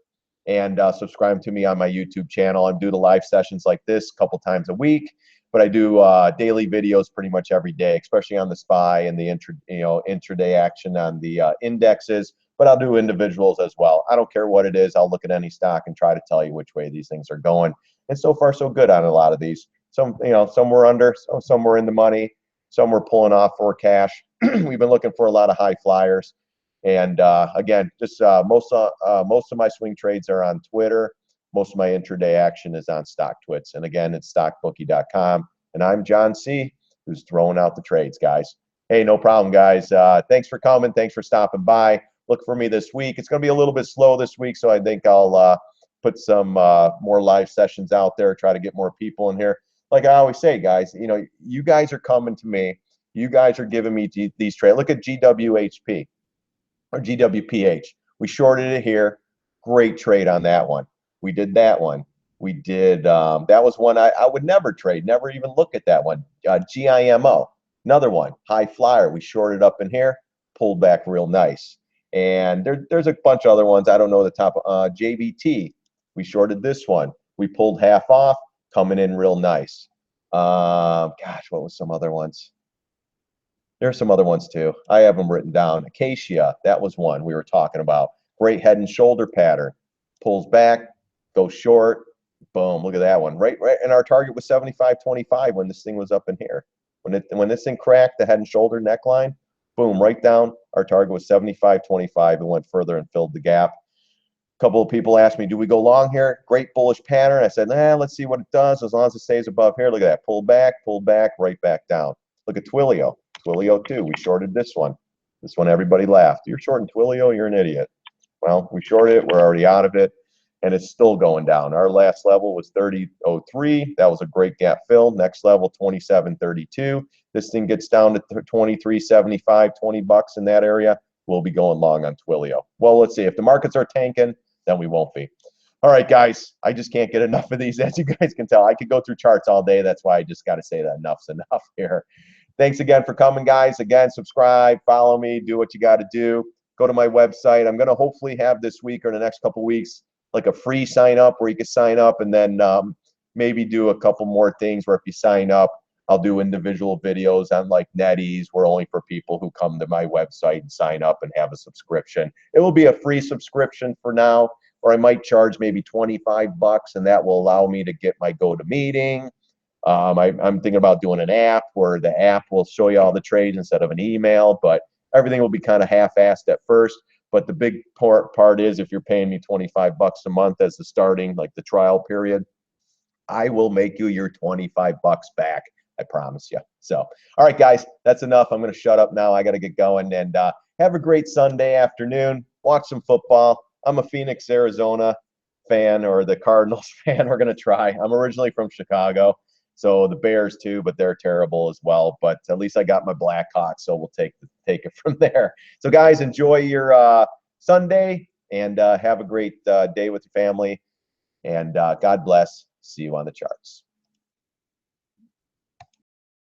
and subscribe to me on my YouTube channel. I do the live sessions like this a couple times a week, but I do daily videos pretty much every day, especially on the SPY and the intraday action on the indexes. But I'll do individuals as well. I don't care what it is. I'll look at any stock and try to tell you which way these things are going. And so far, so good on a lot of these. Some were under, some were in the money, some were pulling off for cash. We've been looking for a lot of high flyers. And again, just most of my swing trades are on Twitter. Most of my intraday action is on StockTwits. And again, it's StockBookie.com. And I'm John C., who's throwing out the trades, guys. Hey, no problem, guys. Thanks for coming. Thanks for stopping by. Look for me this week. It's going to be a little bit slow this week, so I think I'll put some more live sessions out there, try to get more people in here. Like I always say, guys, you guys are coming to me. You guys are giving me these trades. Look at GWHP or GWPH. We shorted it here. Great trade on that one. We did that one. We did, that was one I would never trade, never even look at that one. GIMO, another one, high flyer. We shorted up in here, pulled back real nice. And there's a bunch of other ones. I don't know the top. JBT, we shorted this one. We pulled half off, coming in real nice. Gosh, what was some other ones? There's some other ones too. I have them written down. Acacia, that was one we were talking about. Great head and shoulder pattern. Pulls back, goes short. Boom, look at that one. Right, and our target was 75.25 when this thing was up in here. When this thing cracked the head and shoulder neckline, boom, right down. Our target was 75.25. It went further and filled the gap. A couple of people asked me, do we go long here? Great bullish pattern. I said, let's see what it does as long as it stays above here. Look at that. Pull back, right back down. Look at Twilio. Twilio too. We shorted this one. This one everybody laughed. You're shorting Twilio? You're an idiot. Well, we shorted it. We're already out of it. And it's still going down. Our last level was 30.03. That was a great gap fill. Next level, 27.32. This thing gets down to 23.75, 20 bucks in that area. We'll be going long on Twilio. Well, let's see. If the markets are tanking, then we won't be. All right, guys. I just can't get enough of these. As you guys can tell, I could go through charts all day. That's why I just got to say that enough's enough here. Thanks again for coming, guys. Again, subscribe, follow me, do what you got to do. Go to my website. I'm going to hopefully have this week or the next couple weeks like a free sign up where you can sign up and then maybe do a couple more things where if you sign up, I'll do individual videos on like NetEase. We're only for people who come to my website and sign up and have a subscription. It will be a free subscription for now, or I might charge maybe 25 bucks and that will allow me to get my GoToMeeting. I'm thinking about doing an app where the app will show you all the trades instead of an email, but everything will be kind of half-assed at first. But the big part is if you're paying me 25 bucks a month as the starting, like the trial period, I will make you your 25 bucks back. I promise you. So, all right, guys, that's enough. I'm going to shut up now. I got to get going and have a great Sunday afternoon. Watch some football. I'm a Phoenix, Arizona fan or the Cardinals fan. We're going to try. I'm originally from Chicago. So the Bears too, but they're terrible as well. But at least I got my Blackhawks, so we'll take it from there. So guys, enjoy your Sunday and have a great day with your family. And God bless. See you on the charts.